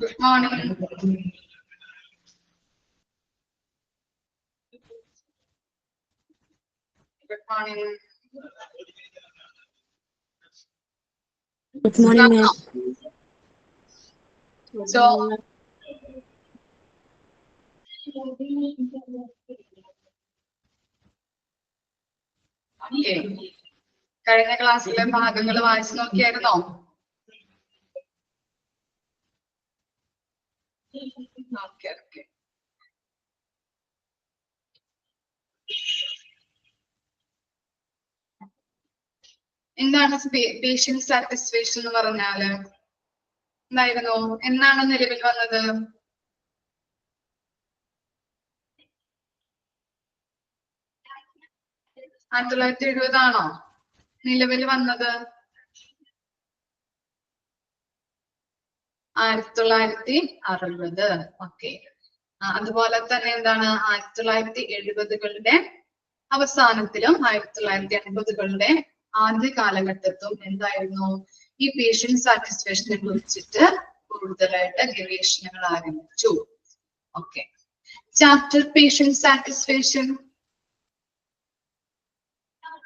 Good morning. Good morning. Good morning, ma'am. So, okay. കഴിഞ്ഞ ക്ലാസ്സിലെ ഭാഗങ്ങൾ വായിച്ചു നോക്കിയായിരുന്നോ? Okay okay. എന്താണ് പേഷ്യന്റ് സാറ്റിസ്ഫാക്ഷൻ എന്ന് പറഞ്ഞാല്? എന്തായിരുന്നു? എന്നാണ് നിലവിൽ വന്നത്? 1970 ആണോ നിലവിൽ വന്നത്? 1960. ഓക്കെ. അതുപോലെ തന്നെ എന്താണ് 1970കളുടെ അവസാനത്തിലും 1980കളുടെ ആദ്യ കാലഘട്ടത്തും എന്തായിരുന്നു ഈ പേഷ്യന്റ് സാറ്റിസ്ഫാക്ഷനെ കുറിച്ചിട്ട് കൂടുതലായിട്ട് ഗവേഷണങ്ങൾ ആരംഭിച്ചു. Okay. Chapter patient satisfaction.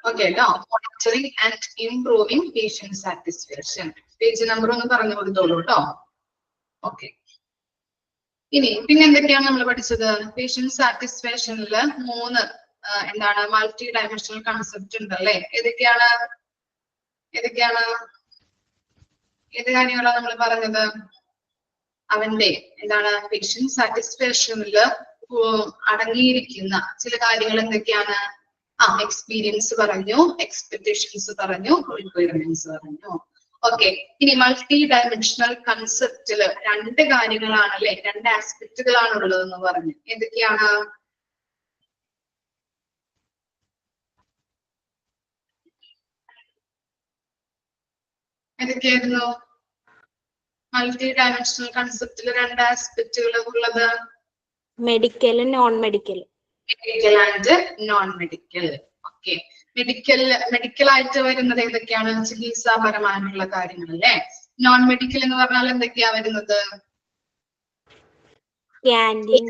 Okay ട്ടോ. Monitoring and improving patient satisfaction. Page number ഒന്ന് പറഞ്ഞു കൊടുത്തോളൂ കേട്ടോ. ഓക്കെ. ഇനി പിന്നെ എന്തൊക്കെയാണ് നമ്മൾ പഠിച്ചത്? പേഷ്യന്റ് സാറ്റിസ്ഫാക്ഷനിൽ 3 എന്താണ് മൾട്ടി ഡയമെൻഷണൽ കൺസെപ്റ്റ് ഉണ്ടല്ലേ? ഏതൊക്കെയാണ് ഏത് കാര്യങ്ങളാണ് നമ്മൾ പറഞ്ഞത്? അവന്റെ എന്താണ് പേഷ്യന്റ് സാറ്റിസ്ഫാക്ഷനിൽ അടങ്ങിയിരിക്കുന്ന ചില കാര്യങ്ങൾ എന്തൊക്കെയാണ്? എക്സ്പീരിയൻസ് പറഞ്ഞു, എക്സ്പെക്ടേഷൻസ് പറഞ്ഞു, റിക്വയർമെന്റ്സ് പറഞ്ഞു. ഓക്കെ. ഇനി മൾട്ടി ഡയമെൻഷണൽ കൺസെപ്റ്റില് 2 കാര്യങ്ങളാണല്ലേ, 2 ആസ്പെക്റ്റുകളാണ് ഉള്ളതെന്ന് പറഞ്ഞു. എന്തൊക്കെയാണ്? എന്തൊക്കെയായിരുന്നു മൾട്ടി ഡയമെൻഷണൽ കൺസെപ്റ്റില് 2 ആസ്പെക്റ്റുകൾ ഉള്ളത്? Medical, non medical. Medical and non medical. Okay. Medical ആയിട്ട് വരുന്നത് ഏതൊക്കെയാണ്? ചികിത്സാപരമായിട്ടുള്ള കാര്യങ്ങൾ അല്ലേ. നോൺ മെഡിക്കൽ എന്ന് പറഞ്ഞാൽ എന്തൊക്കെയാ വരുന്നത്? ക്യാൻറ്റീൻ.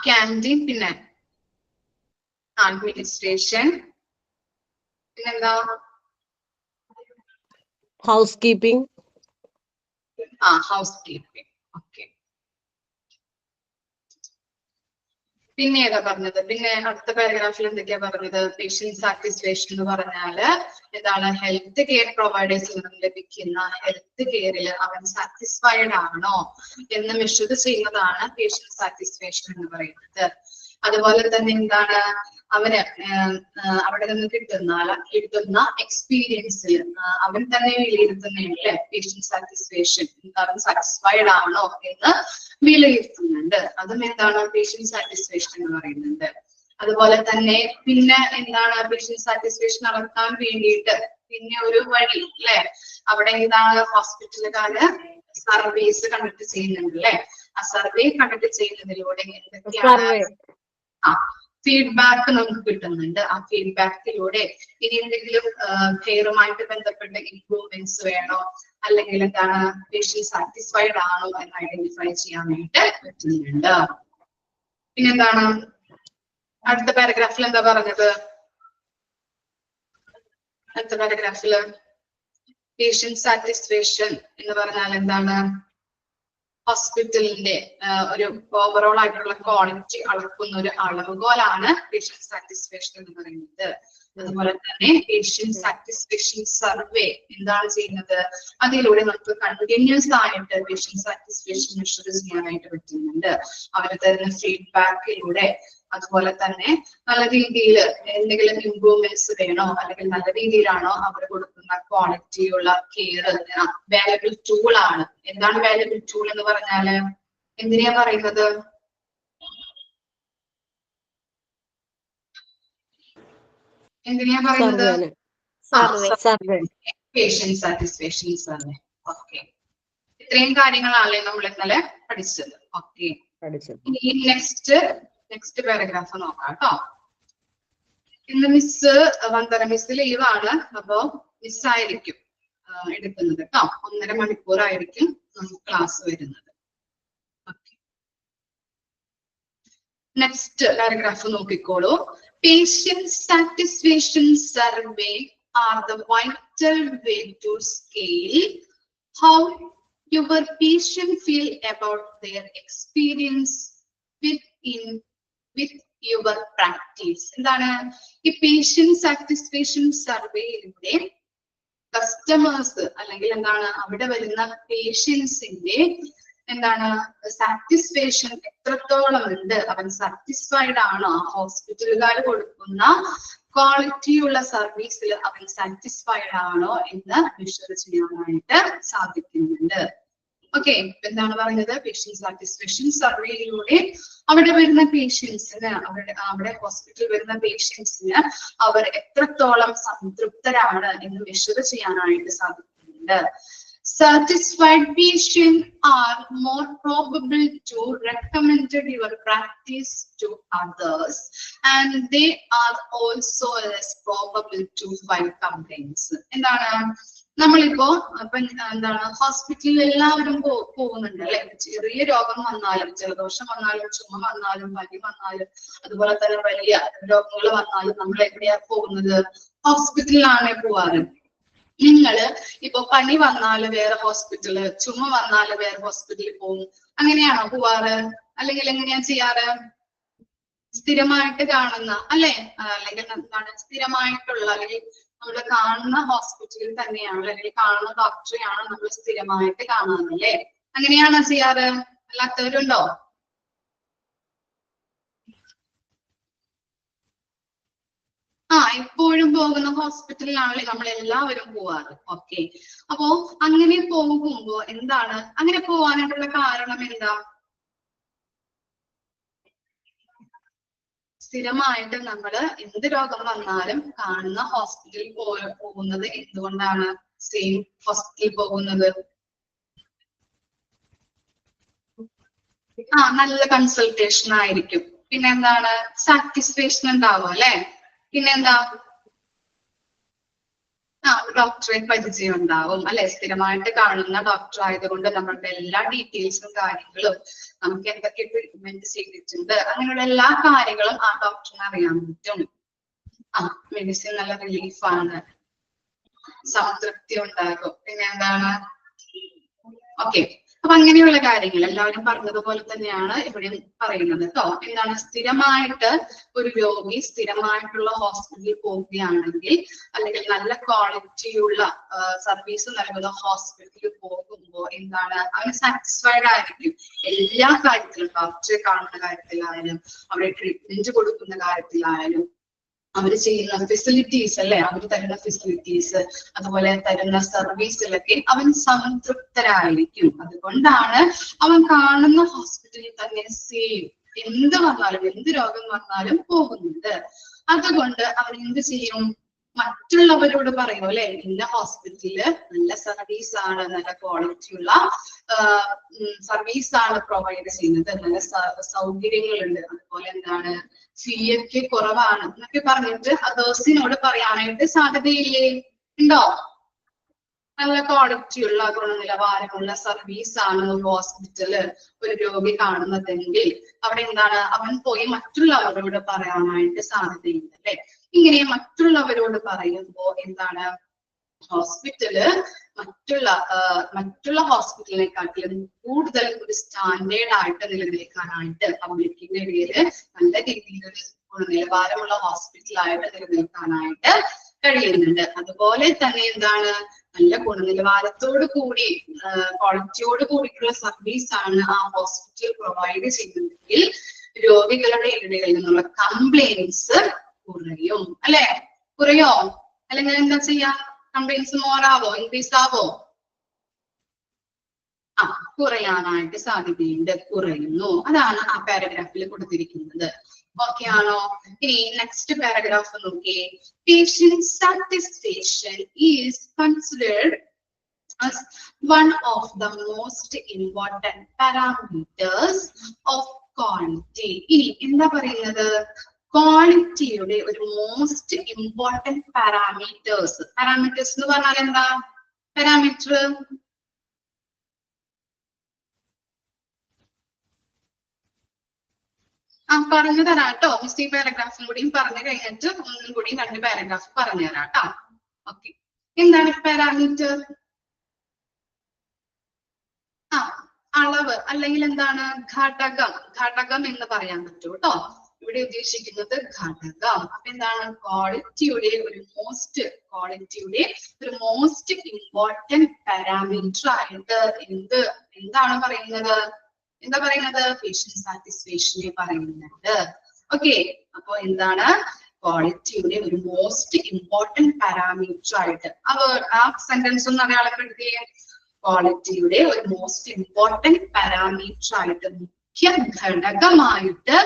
ക്യാൻറ്റീൻ, പിന്നെ അഡ്മിനിസ്ട്രേഷൻ, പിന്നെന്താ? House keeping. House keeping. Okay. പിന്നെ ഏതാ പറഞ്ഞത്? പിന്നെ അടുത്ത പാരഗ്രാഫിൽ എന്തൊക്കെയാ പറഞ്ഞത്? പേഷ്യന്റ് സാറ്റിസ്ഫാക്ഷൻ എന്ന് പറഞ്ഞാല് എന്താണ്? ഹെൽത്ത് കെയർ പ്രൊവൈഡേഴ്സിൽ നിന്ന് ലഭിക്കുന്ന ഹെൽത്ത് കെയറിൽ അവൻ സാറ്റിസ്ഫൈഡ് ആണോ എന്ന് മെഷർ ചെയ്യുന്നതാണ് പേഷ്യന്റ് സാറ്റിസ്ഫാക്ഷൻ എന്ന് പറയുന്നത്. അതുപോലെ തന്നെ എന്താണ് അവന് അവിടെ നിന്ന് കിട്ടുന്ന എക്സ്പീരിയൻസിൽ അവൻ തന്നെ വിലയിരുത്തുന്നില്ലേ പേഷ്യന്റ് സാറ്റിസ്ഫാക്ഷൻ, അവൻ സാറ്റിസ്ഫൈഡ് ആണോ എന്ന് വിലയിരുത്തുന്നുണ്ട്. അതും എന്താണ് പേഷ്യന്റ് സാറ്റിസ്ഫാക്ഷൻ എന്ന് പറയുന്നത്. അതുപോലെ തന്നെ പിന്നെ എന്താണ് പേഷ്യന്റ് സാറ്റിസ്ഫാക്ഷൻ അളക്കാൻ വേണ്ടിയിട്ട് പിന്നെ ഒരു വഴി അല്ലെ, അവിടെ എന്താണ് ഹോസ്പിറ്റലുകാര് സർവേസ് കണ്ടക്ട് ചെയ്യുന്നുണ്ട് അല്ലെ. ആ സർവേ കണ്ടക്ട് ചെയ്യുന്നതിലൂടെ എന്തൊക്കെയാണ് ഫീഡ്ബാക്ക് നമുക്ക് കിട്ടുന്നുണ്ട്. ആ ഫീഡ്ബാക്കിലൂടെ ഇനി എന്തെങ്കിലും കെയറുമായിട്ട് ബന്ധപ്പെട്ട ഇംപ്രൂവ്മെന്റ്സ് വേണോ, അല്ലെങ്കിൽ എന്താണ് പേഷ്യന്റ് സാറ്റിസ്ഫൈഡ് ആണോ എന്ന് ഐഡന്റിഫൈ ചെയ്യാൻ വേണ്ടിയിട്ട് പറ്റുന്നുണ്ട്. പിന്നെന്താണ് അടുത്ത പാരഗ്രാഫിൽ എന്താ പറഞ്ഞത്? അടുത്ത പാരഗ്രാഫില് പേഷ്യന്റ് സാറ്റിസ്ഫാക്ഷൻ എന്ന് പറഞ്ഞാൽ എന്താണ്? ഹോസ്പിറ്റലിന്റെ ഒരു ഓവറോൾ ആയിട്ടുള്ള ക്വാളിറ്റി അളക്കുന്ന ഒരു അളവുകോലാണ് പേഷ്യന്റ് സാറ്റിസ്ഫാക്ഷൻ എന്ന് പറയുന്നത്. അതുപോലെ തന്നെ പേഷ്യന്റ് സാറ്റിസ്ഫാക്ഷൻ സർവേ എന്താണ് ചെയ്യുന്നത്? അതിലൂടെ നമുക്ക് കണ്ടിന്യൂസ് ആയിട്ട് പേഷ്യന്റ് സാറ്റിസ്ഫാക്ഷൻ മെഷർ ചെയ്യാനായിട്ട് പറ്റുന്നുണ്ട്. അവർ തരുന്ന ഫീഡ്ബാക്കിലൂടെ. അതുപോലെ തന്നെ നല്ല രീതിയിൽ എന്തെങ്കിലും ഇംപ്രൂവ്മെന്റ്സ് വേണോ, അല്ലെങ്കിൽ നല്ല രീതിയിലാണോ അവർ കൊടുക്കുന്ന ക്വാളിറ്റിയുള്ള കെയർ വാല്യബിൾ ടൂൾ ആണ്. എന്താണ് വാല്യബിൾ ടൂൾ എന്ന് പറഞ്ഞാല്? എന്തിനാ പറയുന്നത്? എന്തിനാ പറയുന്നത്? Patient satisfaction survey. ഓക്കെ. ഇത്രയും കാര്യങ്ങളാണല്ലേ നമ്മൾ ഇന്നലെ പഠിച്ചത്. ഓക്കെ. ഇനി നെക്സ്റ്റ് പാരഗ്രാഫ് നോക്കാം കേട്ടോ. ഇന്ന് മിസ് വന്ദന മിസ് ലീവാണ്, അപ്പൊ മിസ്സായിരിക്കും. എടുക്കുന്നത് കേട്ടോ. 1.5 മണിക്കൂറായിരിക്കും നമുക്ക് ക്ലാസ് വരുന്നത്. നെക്സ്റ്റ് പാരഗ്രാഫ് നോക്കിക്കോളൂ. Patient satisfaction survey are the vital way to scale how your patient feel about their experience with your practice. എന്താണ് ഈ പേഷ്യന്റ് സാറ്റിസ്ഫാക്ഷൻ സർവേയിലൂടെ കസ്റ്റമേഴ്സ് അല്ലെങ്കിൽ എന്താണ് അവിടെ വരുന്ന പേഷ്യൻസിന്റെ എന്താണ് സാറ്റിസ്ഫാക്ഷൻ എത്രത്തോളം ഉണ്ട്, അവൻ സാറ്റിസ്ഫൈഡ് ആണോ, ഹോസ്പിറ്റലുകാർ കൊടുക്കുന്ന ക്വാളിറ്റിയുള്ള സർവീസിൽ അവൻ സാറ്റിസ്ഫൈഡ് ആണോ എന്ന് മെഷർ ചെയ്യാനായിട്ട് സാധിക്കുന്നുണ്ട്. ഓക്കെ, എന്താണ് പറയുന്നത്? പേഷ്യന്റ് സാറ്റിസ്ഫാക്ഷൻ സർവേയിലൂടെ അവിടെ വരുന്ന പേഷ്യൻസിന് അവിടെ ഹോസ്പിറ്റലിൽ വരുന്ന പേഷ്യൻസിന് അവർ എത്രത്തോളം സംതൃപ്തരാണ് എന്ന് മെഷർ ചെയ്യാനായിട്ട് സാധിക്കുന്നുണ്ട്. Satisfied patients are more probable to recommend your practice to others, and they are also less probable to file complaints. എന്താണ് നമ്മളിപ്പോ എന്താണ് ഹോസ്പിറ്റലിൽ എല്ലാവരും പോകുന്നുണ്ട് അല്ലെ. ചെറിയ രോഗം വന്നാലും, ജലദോഷം വന്നാലും, ചുമ വന്നാലും, പനി വന്നാലും, അതുപോലെ തന്നെ വലിയ രോഗങ്ങൾ വന്നാലും നമ്മൾ എവിടെയാ പോകുന്നത്? ഹോസ്പിറ്റലിലാണ് പോവാറ്. നിങ്ങള് ഇപ്പൊ പനി വന്നാല് വേറെ ഹോസ്പിറ്റല്, ചുമ വന്നാല് വേറെ ഹോസ്പിറ്റലിൽ പോകും. അങ്ങനെയാണോ പോവാറ്? അല്ലെങ്കിൽ എങ്ങനെയാ ചെയ്യാറ്? സ്ഥിരമായിട്ട് കാണുന്ന അല്ലെ, അല്ലെങ്കിൽ എന്താണ് സ്ഥിരമായിട്ടുള്ള അല്ലെങ്കിൽ നമ്മൾ കാണുന്ന ഹോസ്പിറ്റലിൽ തന്നെയാണ് അല്ലെങ്കിൽ കാണുന്ന ഡോക്ടറെയാണ് നമ്മൾ സ്ഥിരമായിട്ട് കാണുന്നത് അല്ലെ. അങ്ങനെയാണോ ചെയ്യാറ്? അല്ലാത്തവരുണ്ടോ? എപ്പോഴും പോകുന്ന ഹോസ്പിറ്റലിലാണല്ലേ നമ്മൾ എല്ലാവരും പോവാറ്. ഓക്കെ, അപ്പോ അങ്ങനെ പോകുമ്പോ എന്താണ് അങ്ങനെ പോവാനായിട്ടുള്ള കാരണം എന്താ? സ്ഥിരമായിട്ട് നമ്മൾ എന്ത് രോഗം വന്നാലും കാണുന്ന ഹോസ്പിറ്റലിൽ പോകുന്നത് എന്തുകൊണ്ടാണ്? സെയിം ഹോസ്പിറ്റലിൽ പോകുന്നത് നല്ല കൺസൾട്ടേഷൻ ആയിരിക്കും. പിന്നെ എന്താണ്? സാറ്റിസ്ഫാക്ഷൻ ഉണ്ടാവും അല്ലെ. പിന്നെന്താ? ഡോക്ടറെ പരിചയം ഉണ്ടാവും അല്ലെ. സ്ഥിരമായിട്ട് കാണുന്ന ഡോക്ടർ ആയതുകൊണ്ട് നമ്മളുടെ എല്ലാ ഡീറ്റെയിൽസും കാര്യങ്ങളും നമുക്ക് എന്തൊക്കെ ട്രീറ്റ്മെന്റ് ചെയ്തിട്ടുണ്ട് അങ്ങനെയുള്ള എല്ലാ കാര്യങ്ങളും ആ ഡോക്ടറിന് അറിയാൻ പറ്റും. മെഡിസിൻ നല്ല റിലീഫാണ്, സംതൃപ്തി ഉണ്ടാകും. പിന്നെ എന്താണ്? ഓക്കെ, അപ്പൊ അങ്ങനെയുള്ള കാര്യങ്ങൾ എല്ലാവരും പറഞ്ഞതുപോലെ തന്നെയാണ് ഇവിടെയും പറയുന്നത് കേട്ടോ. എന്താണ്? സ്ഥിരമായിട്ട് ഒരു രോഗി സ്ഥിരമായിട്ടുള്ള ഹോസ്പിറ്റലിൽ പോവുകയാണെങ്കിൽ അല്ലെങ്കിൽ നല്ല ക്വാളിറ്റിയുള്ള സർവീസ് നൽകുന്ന ഹോസ്പിറ്റലിൽ പോകുമ്പോൾ എന്താണ്? അവന് സാറ്റിസ്ഫൈഡ് ആയിരിക്കും എല്ലാ കാര്യത്തിലും. ഡോക്ടറെ കാണുന്ന കാര്യത്തിലായാലും, അവിടെ ട്രീറ്റ്മെന്റ് കൊടുക്കുന്ന കാര്യത്തിലായാലും, അവർ ചെയ്യുന്ന ഫെസിലിറ്റീസ് അല്ലെ, അവർ തരുന്ന ഫെസിലിറ്റീസ്, അതുപോലെ തരുന്ന സർവീസിലൊക്കെ അവൻ സംതൃപ്തരായിരിക്കും. അതുകൊണ്ടാണ് അവൻ കാണുന്ന ഹോസ്പിറ്റലിൽ തന്നെ സെയിം എന്ത് വന്നാലും എന്ത് രോഗം വന്നാലും പോകുന്നുണ്ട്. അതുകൊണ്ട് അവൻ എന്ത് ചെയ്യും? മറ്റുള്ളവരോട് പറയും അല്ലെ, ഇന്ന ഹോസ്പിറ്റലില് നല്ല സർവീസ് ആണ്, നല്ല ക്വാളിറ്റിയുള്ള സർവീസ് ആണ് പ്രൊവൈഡ് ചെയ്യുന്നത്, നല്ല സൗകര്യങ്ങളുണ്ട്, അതുപോലെ എന്താണ് ഫീ ഒക്കെ കുറവാണ് എന്നൊക്കെ പറഞ്ഞിട്ട് അതേഴ്സിനോട് പറയാനായിട്ട് സാധ്യതയില്ലേ? ഉണ്ടോ? നല്ല ക്വാളിറ്റിയുള്ള ഗുണനിലവാരമുള്ള സർവീസ് ആണ് ഒരു ഹോസ്പിറ്റല് ഒരു രോഗി കാണുന്നതെങ്കിൽ അവിടെ എന്താണ്? അവൻ പോയി മറ്റുള്ളവരോട് പറയാനായിട്ട് സാധ്യതയുണ്ട് അല്ലെ. ഇങ്ങനെ മറ്റുള്ളവരോട് പറയുമ്പോ എന്താണ്? ഹോസ്പിറ്റല് മറ്റുള്ള ഹോസ്പിറ്റലിനെക്കാട്ടിലും കൂടുതൽ ഒരു സ്റ്റാൻഡേർഡ് ആയിട്ട് നിലനിൽക്കാനായിട്ട് പബ്ലിക്കിന്റെ ഇടയിൽ നല്ല രീതിയിൽ ഗുണനിലവാരമുള്ള ഹോസ്പിറ്റലായിട്ട് നിലനിൽക്കാനായിട്ട് കഴിയുന്നുണ്ട്. അതുപോലെ തന്നെ എന്താണ്? നല്ല ഗുണനിലവാരത്തോടു കൂടി ക്വാളിറ്റിയോട് കൂടിയിട്ടുള്ള സർവീസ് ആണ് ആ ഹോസ്പിറ്റൽ പ്രൊവൈഡ് ചെയ്യുന്നതെങ്കിൽ രോഗികളുടെ ഇടയിൽ നിന്നുള്ള കംപ്ലൈൻസ് കുറയും അല്ലെ. കുറയോ? അല്ലെങ്കിൽ എന്താ ചെയ്യാ? കംപ്ലൈൻസ് മോറാവോ? ഇൻക്രീസ് ആവോ? കുറയാനായിട്ട് സാധ്യതയുണ്ട്, കുറയുന്നു. അതാണ് ആ പാരഗ്രാഫിൽ കൊടുത്തിരിക്കുന്നത്. ഓക്കെ ആണോ? ഇനി നെക്സ്റ്റ് പാരഗ്രാഫ് നോക്കിയേ. Patient satisfaction is considered as one of the most important parameters of quality. ഇനി എന്താ പറയുന്നത്? ക്വാളിറ്റിയുടെ ഒരു മോസ്റ്റ് ഇമ്പോർട്ടന്റ് പാരാമീറ്റേഴ്സ് എന്ന് പറഞ്ഞാൽ എന്താ? പാരാമീറ്റർ പറഞ്ഞു തരാം കേട്ടോ. മിസ് ഈ പാരഗ്രാഫും കൂടിയും പറഞ്ഞു കഴിഞ്ഞിട്ട് ഒന്നും കൂടിയും 2 പാരഗ്രാഫ് പറഞ്ഞു തരാം കേട്ടോ. ഓക്കെ, എന്താണ് പാരാമീറ്റർ? അളവ് അല്ലെങ്കിൽ എന്താണ് ഘടകം. ഘടകം എന്ന് പറയാൻ പറ്റും കേട്ടോ. ഇവിടെ ഉദ്ദേശിക്കുന്നത് ഘടകം. അപ്പൊ എന്താണ് ക്വാളിറ്റിയുടെ ഒരു മോസ്റ്റ് ഇമ്പോർട്ടന്റ് പാരാമീറ്റർ ആയിട്ട് എന്താണ് പറയുന്നത്? എന്താ പറയുന്നത്? പേഷ്യന്റ് സാറ്റിസ്ഫാക്ഷനെ പറയുന്നുണ്ട്. ഓക്കെ, അപ്പൊ എന്താണ് ക്വാളിറ്റിയുടെ ഒരു മോസ്റ്റ് ഇമ്പോർട്ടന്റ് പാരാമീറ്റർ ആയിട്ട് ആ സെന്റൻസ് ഒന്ന് അടയാളപ്പെടുത്തിയേ. ക്വാളിറ്റിയുടെ ഒരു മോസ്റ്റ് ഇമ്പോർട്ടന്റ് പാരാമീറ്റർ ആയിട്ട്, മുഖ്യ ഘടകമായിട്ട്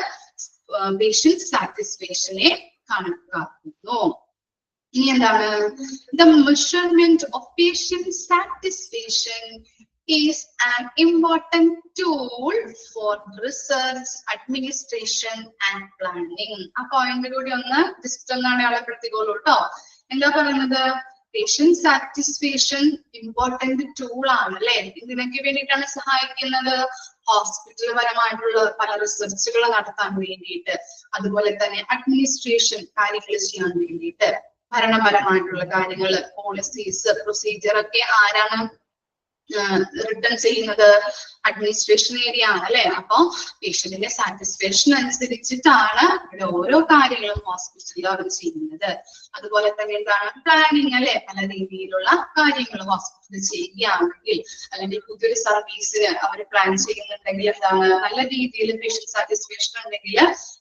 പേഷ്യന്റ് സാറ്റിസ്ഫാക്ഷനെ കണക്കാക്കുന്നു. ഇനി എന്താണ്? The measurement of patient satisfaction is an important tool for research, administration and planning. ആ പോയിന്റ് കൂടി ഒന്ന് ജസ്റ്റ് ഒന്ന് അടയാളപ്പെടുത്തിക്കോളൂ കേട്ടോ. എന്താ പറയുന്നത്? പേഷ്യന്റ് സാറ്റിസ്ഫാക്ഷൻ ഇമ്പോർട്ടന്റ് ടൂൾ ആണ് അല്ലെ. ഇതിനൊക്കെ വേണ്ടിയിട്ടാണ് സഹായിക്കുന്നത്? ഹോസ്പിറ്റൽ പരമായിട്ടുള്ള പല റിസർച്ചുകൾ നടത്താൻ വേണ്ടിയിട്ട്, അതുപോലെ തന്നെ അഡ്മിനിസ്ട്രേഷൻ കാര്യങ്ങൾ ചെയ്യാൻ വേണ്ടിയിട്ട്, ഭരണപരമായിട്ടുള്ള കാര്യങ്ങൾ, പോളിസീസ്, പ്രൊസീജിയർ ഒക്കെ ആരാണ് റിട്ടേൺ ചെയ്യുന്നത്? അഡ്മിനിസ്ട്രേഷൻ ഏരിയ ആണ് അല്ലെ. അപ്പൊ പേഷ്യന്റിന്റെ സാറ്റിസ്ഫാക്ഷൻ അനുസരിച്ചിട്ടാണ് ഇവിടെ ഓരോ കാര്യങ്ങളും ഹോസ്പിറ്റലിൽ അവർ ചെയ്യുന്നത്. അതുപോലെ തന്നെ എന്താണ് പ്ലാനിങ് അല്ലെ. പല രീതിയിലുള്ള കാര്യങ്ങൾ ഹോസ്പിറ്റലിൽ ചെയ്യുകയാണെങ്കിൽ, അല്ലെങ്കിൽ പുതിയൊരു സർവീസിന് അവർ പ്ലാൻ ചെയ്യുന്നുണ്ടെങ്കിൽ എന്താണ് നല്ല രീതിയിൽ പേഷ്യന്റ് സാറ്റിസ്ഫാക്ഷൻ ഉണ്ടെങ്കിൽ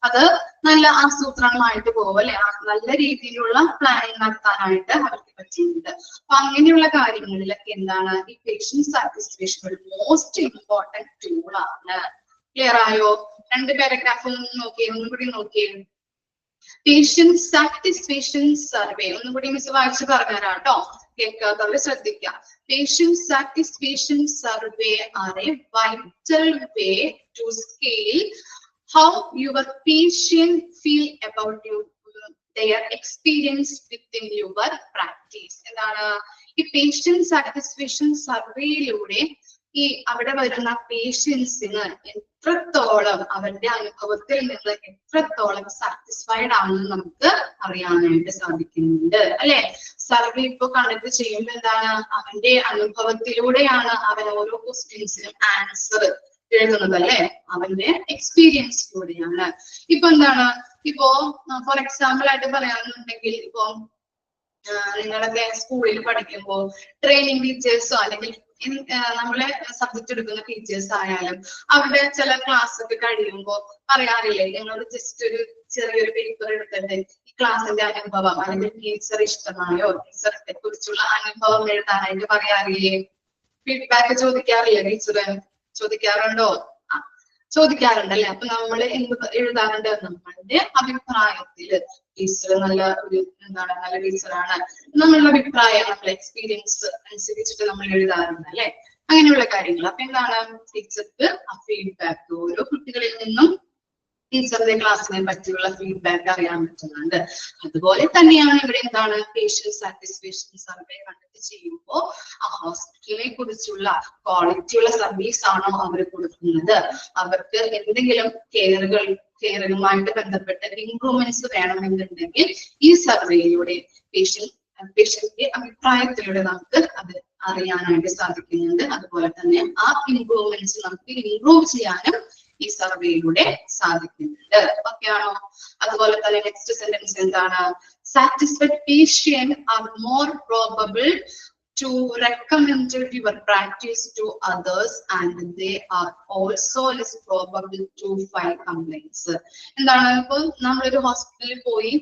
അത് നല്ല ആസൂത്രണമായിട്ട് പോകും അല്ലെ. നല്ല രീതിയിലുള്ള പ്ലാനിങ് നടത്താനായിട്ട് അവർക്ക് പറ്റുന്നുണ്ട്. അപ്പൊ അങ്ങനെയുള്ള കാര്യങ്ങളിലൊക്കെ എന്താണ് ഈ പേഷ്യന്റ് സാറ്റിസ്ഫാക്ഷൻ ഒരു മോസ്റ്റ് ഇമ്പോർട്ടന്റ് ടൂൾ ആണ്. ക്ലിയർ ആയോ? 2 പാരഗ്രാഫ് ഒന്നും കൂടി നോക്കിയേ. പേഷ്യന്റ് സാറ്റിസ്ഫാക്ഷൻ സർവേ ഒന്നും കൂടി മിസ് വായിച്ച് പറഞ്ഞുതരാം കേട്ടോ. കേൾക്കാത്തവര് ശ്രദ്ധിക്കാം. Patient satisfaction survey are a vital way to scale how your patient feel about you their experience within your practice. എന്താണ് ഈ പേഷ്യന്റ് സാറ്റിസ്ഫാക്ഷൻ സർവേയിലൂടെ ഈ അവിടെ വരുന്ന പേഷ്യൻസിന് എത്രത്തോളം അവരുടെ അനുഭവത്തിൽ നിന്ന് എത്രത്തോളം സാറ്റിസ്ഫൈഡ് ആണെന്ന് നമുക്ക് അറിയാനായിട്ട് സാധിക്കുന്നുണ്ട് അല്ലെ. സർവേ ഇപ്പൊ കണ്ടക്ട് ചെയ്യുമ്പോൾ എന്താണ് അവന്റെ അനുഭവത്തിലൂടെയാണ് അവൻ ഓരോ ക്വസ്റ്റ്യൻസിനും ആൻസർ എഴുതുന്നത് അല്ലെ. അവന്റെ എക്സ്പീരിയൻസിലൂടെയാണ്. ഇപ്പൊ എന്താണ് ഇപ്പോ ഫോർ എക്സാമ്പിൾ ആയിട്ട് പറയാന്നുണ്ടെങ്കിൽ, ഇപ്പൊ നിങ്ങളൊക്കെ സ്കൂളിൽ പഠിക്കുമ്പോൾ ട്രെയിനിങ് ടീച്ചേഴ്സോ അല്ലെങ്കിൽ നമ്മളെ സബ്ജക്ട് എടുക്കുന്ന ടീച്ചേഴ്സ് ആയാലും അവരുടെ ചില ക്ലാസ് ഒക്കെ കഴിയുമ്പോൾ പറയാറില്ലേ, ഞങ്ങളോട് ജസ്റ്റ് ഒരു ചെറിയൊരു പേപ്പർ എടുത്തിട്ട് ഈ ക്ലാസ്സിന്റെ അനുഭവം അല്ലെങ്കിൽ ടീച്ചർ ഇഷ്ടമായോ ടീച്ചറെ കുറിച്ചുള്ള അനുഭവം എഴുതാനായിട്ട് പറയാറില്ലേ? ഫീഡ്ബാക്ക് ചോദിക്കാറില്ലേ? ടീച്ചർ ചോദിക്കാറുണ്ടോ? ചോദിക്കാറുണ്ടല്ലേ. അപ്പൊ നമ്മൾ എന്ത് എഴുതാറുണ്ട്? നമ്മളുടെ അഭിപ്രായത്തില് ടീച്ചർ നല്ല ഒരു നല്ല ടീച്ചറാണ് നമ്മളുടെ അഭിപ്രായം, നമ്മുടെ എക്സ്പീരിയൻസ് അനുസരിച്ചിട്ട് നമ്മൾ എഴുതാറുണ്ട് അല്ലെ. അങ്ങനെയുള്ള കാര്യങ്ങൾ. അപ്പൊ എന്താണ് ടീച്ചർക്ക് ആ ഫീഡ്ബാക്ക് ഓരോ കുട്ടികളിൽ നിന്നും ടീച്ചറുടെ ക്ലാസ്സിനെ പറ്റിയുള്ള ഫീഡ്ബാക്ക് അറിയാൻ പറ്റുന്നുണ്ട്. അതുപോലെ തന്നെയാണ് ഇവിടെ എന്താണ് പേഷ്യന്റ് സാറ്റിസ്ഫാക്ഷൻ സർവേ കണ്ടക്ട് ചെയ്യുമ്പോൾ ആ ഹോസ്പിറ്റലിനെ കുറിച്ചുള്ള ക്വാളിറ്റിയുള്ള സർവീസ് ആണോ അവർ കൊടുക്കുന്നത്, അവർക്ക് എന്തെങ്കിലും കെയറുമായിട്ട് ബന്ധപ്പെട്ട ഇംപ്രൂവ്മെന്റ്സ് വേണമെന്നുണ്ടെങ്കിൽ ഈ സർവേയിലൂടെ പേഷ്യന്റിന്റെ അഭിപ്രായത്തിലൂടെ നമുക്ക് അത് അറിയാനായിട്ട് സാധിക്കുന്നുണ്ട്. അതുപോലെ തന്നെ ആ ഇംപ്രൂവ്മെന്റ്സ് നമുക്ക് ഇംപ്രൂവ് ചെയ്യാനും ഈ സർവേയിലൂടെ സാധിക്കുന്നുണ്ട്. ഓക്കെ ആണോ? അതുപോലെ തന്നെ നെക്സ്റ്റ് സെന്റൻസ് എന്താണ്? Satisfied patient are more probable to recommend your practice to others and they are also less probable to file complaints. എന്താണ് ഇപ്പൊ നമ്മളൊരു ഹോസ്പിറ്റലിൽ പോയി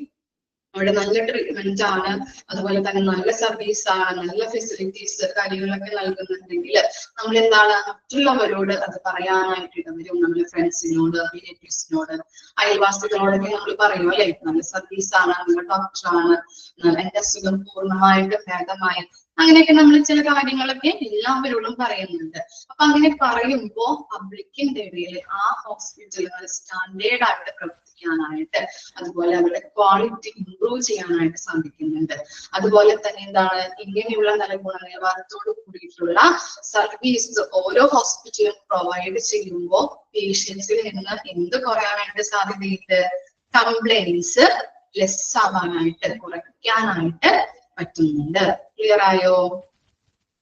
അവിടെ നല്ല ട്രീറ്റ്മെന്റ് ആണ്, അതുപോലെ തന്നെ നല്ല സർവീസ് ആണ്, നല്ല ഫെസിലിറ്റീസ് കാര്യങ്ങളൊക്കെ നൽകുന്നുണ്ടെങ്കിൽ നമ്മൾ എന്താണ് മറ്റുള്ളവരോട് അത് പറയാനായിട്ട് ഇടവരും. നമ്മുടെ ഫ്രണ്ട്സിനോട്, റിലേറ്റീവ്സിനോട്, അയൽവാസികളോടൊക്കെ നമ്മൾ പറയും അല്ലെ, നല്ല സർവീസ് ആണ്, നല്ല ഡോക്ടറാണ്, എന്റെ അസുഖം പൂർണ്ണമായിട്ട് ഭേദമായി, അങ്ങനെയൊക്കെ നമ്മൾ ചില കാര്യങ്ങളൊക്കെ എല്ലാവരോടും പറയുന്നുണ്ട്. അപ്പൊ അങ്ങനെ പറയുമ്പോ പബ്ലിക്കിന്റെ ഇടയിൽ ആ ഹോസ്പിറ്റലുകൾ സ്റ്റാൻഡേർഡ് ആയിട്ട് പ്രവർത്തിക്കാൻ വർദ്ധിപ്പിക്കാനായിട്ട്, അതുപോലെ അവരുടെ ക്വാളിറ്റി ഇംപ്രൂവ് ചെയ്യാനായിട്ട് സാധിക്കുന്നുണ്ട്. അതുപോലെ തന്നെ എന്താണ്, ഇങ്ങനെയുള്ള നല്ല ഗുണനിലവാരത്തോട് കൂടിയിട്ടുള്ള സർവീസ് ഓരോ ഹോസ്പിറ്റലും പ്രൊവൈഡ് ചെയ്യുമ്പോൾ പേഷ്യൻസിൽ നിന്ന് എന്ത് കുറയാനായിട്ട് സാധ്യതയുണ്ട്? കംപ്ലൈൻസ് ലെസ് ആവാനായിട്ട്, കുറയ്ക്കാനായിട്ട് പറ്റുന്നുണ്ട്. ക്ലിയർ ആയോ?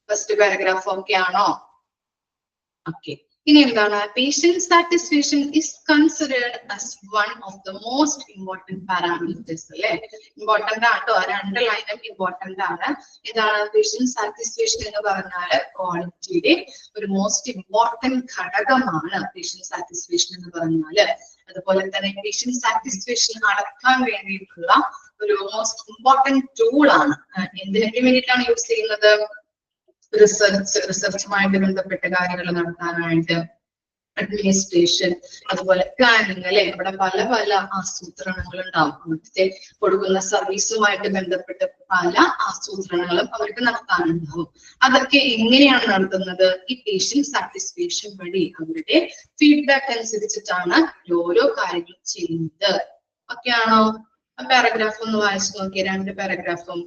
ഫസ്റ്റ് പാരഗ്രാഫ് ഓക്കെ ആണോ? ഓക്കെ. ഇനി എന്താണ്? Patient satisfaction is considered as one of the most important parameters അല്ലെ. ഇമ്പോർട്ടന്റ് ആട്ടോ, രണ്ട് ലൈനും ഇമ്പോർട്ടന്റ് ആണ്. ഇതാണ് പേഷ്യന്റ് സാറ്റിസ്ഫാക്ഷൻ എന്ന് പറഞ്ഞാൽ ക്വാളിറ്റിയുടെ ഒരു മോസ്റ്റ് ഇമ്പോർട്ടന്റ് ഘടകമാണ് പേഷ്യന്റ് സാറ്റിസ്ഫാക്ഷൻ എന്ന് പറഞ്ഞാല്. അതുപോലെ തന്നെ പേഷ്യന്റ് സാറ്റിസ്ഫാക്ഷൻ അളക്കാൻ വേണ്ടിയിട്ടുള്ള ഒരു മോസ്റ്റ് ഇമ്പോർട്ടന്റ് ടൂൾ ആണ്. എന്തിനൊക്കെ വേണ്ടിയിട്ടാണ് യൂസ് ചെയ്യുന്നത്? റിസർച്ചുമായിട്ട് ബന്ധപ്പെട്ട കാര്യങ്ങൾ നടത്താനായിട്ട്, അഡ്മിനിസ്ട്രേഷൻ, അതുപോലെ പ്ലാനിങ് അല്ലെ. ഇവിടെ പല പല ആസൂത്രണങ്ങൾ ഉണ്ടാവും. അവിടുത്തെ കൊടുക്കുന്ന സർവീസുമായിട്ട് ബന്ധപ്പെട്ട് പല ആസൂത്രണങ്ങളും അവർക്ക് നടത്താനുണ്ടാവും. അതൊക്കെ എങ്ങനെയാണ് നടത്തുന്നത്? ഈ പേഷ്യന്റ് സാറ്റിസ്ഫാക്ഷൻ വഴി അവരുടെ ഫീഡ്ബാക്ക് അനുസരിച്ചിട്ടാണ് ഓരോ കാര്യങ്ങളും ചെയ്യുന്നത്. ഓക്കെ ആണോ? പാരഗ്രാഫ് ഒന്ന് വായിച്ചു നോക്കിയേ, രണ്ട് പാരഗ്രാഫും.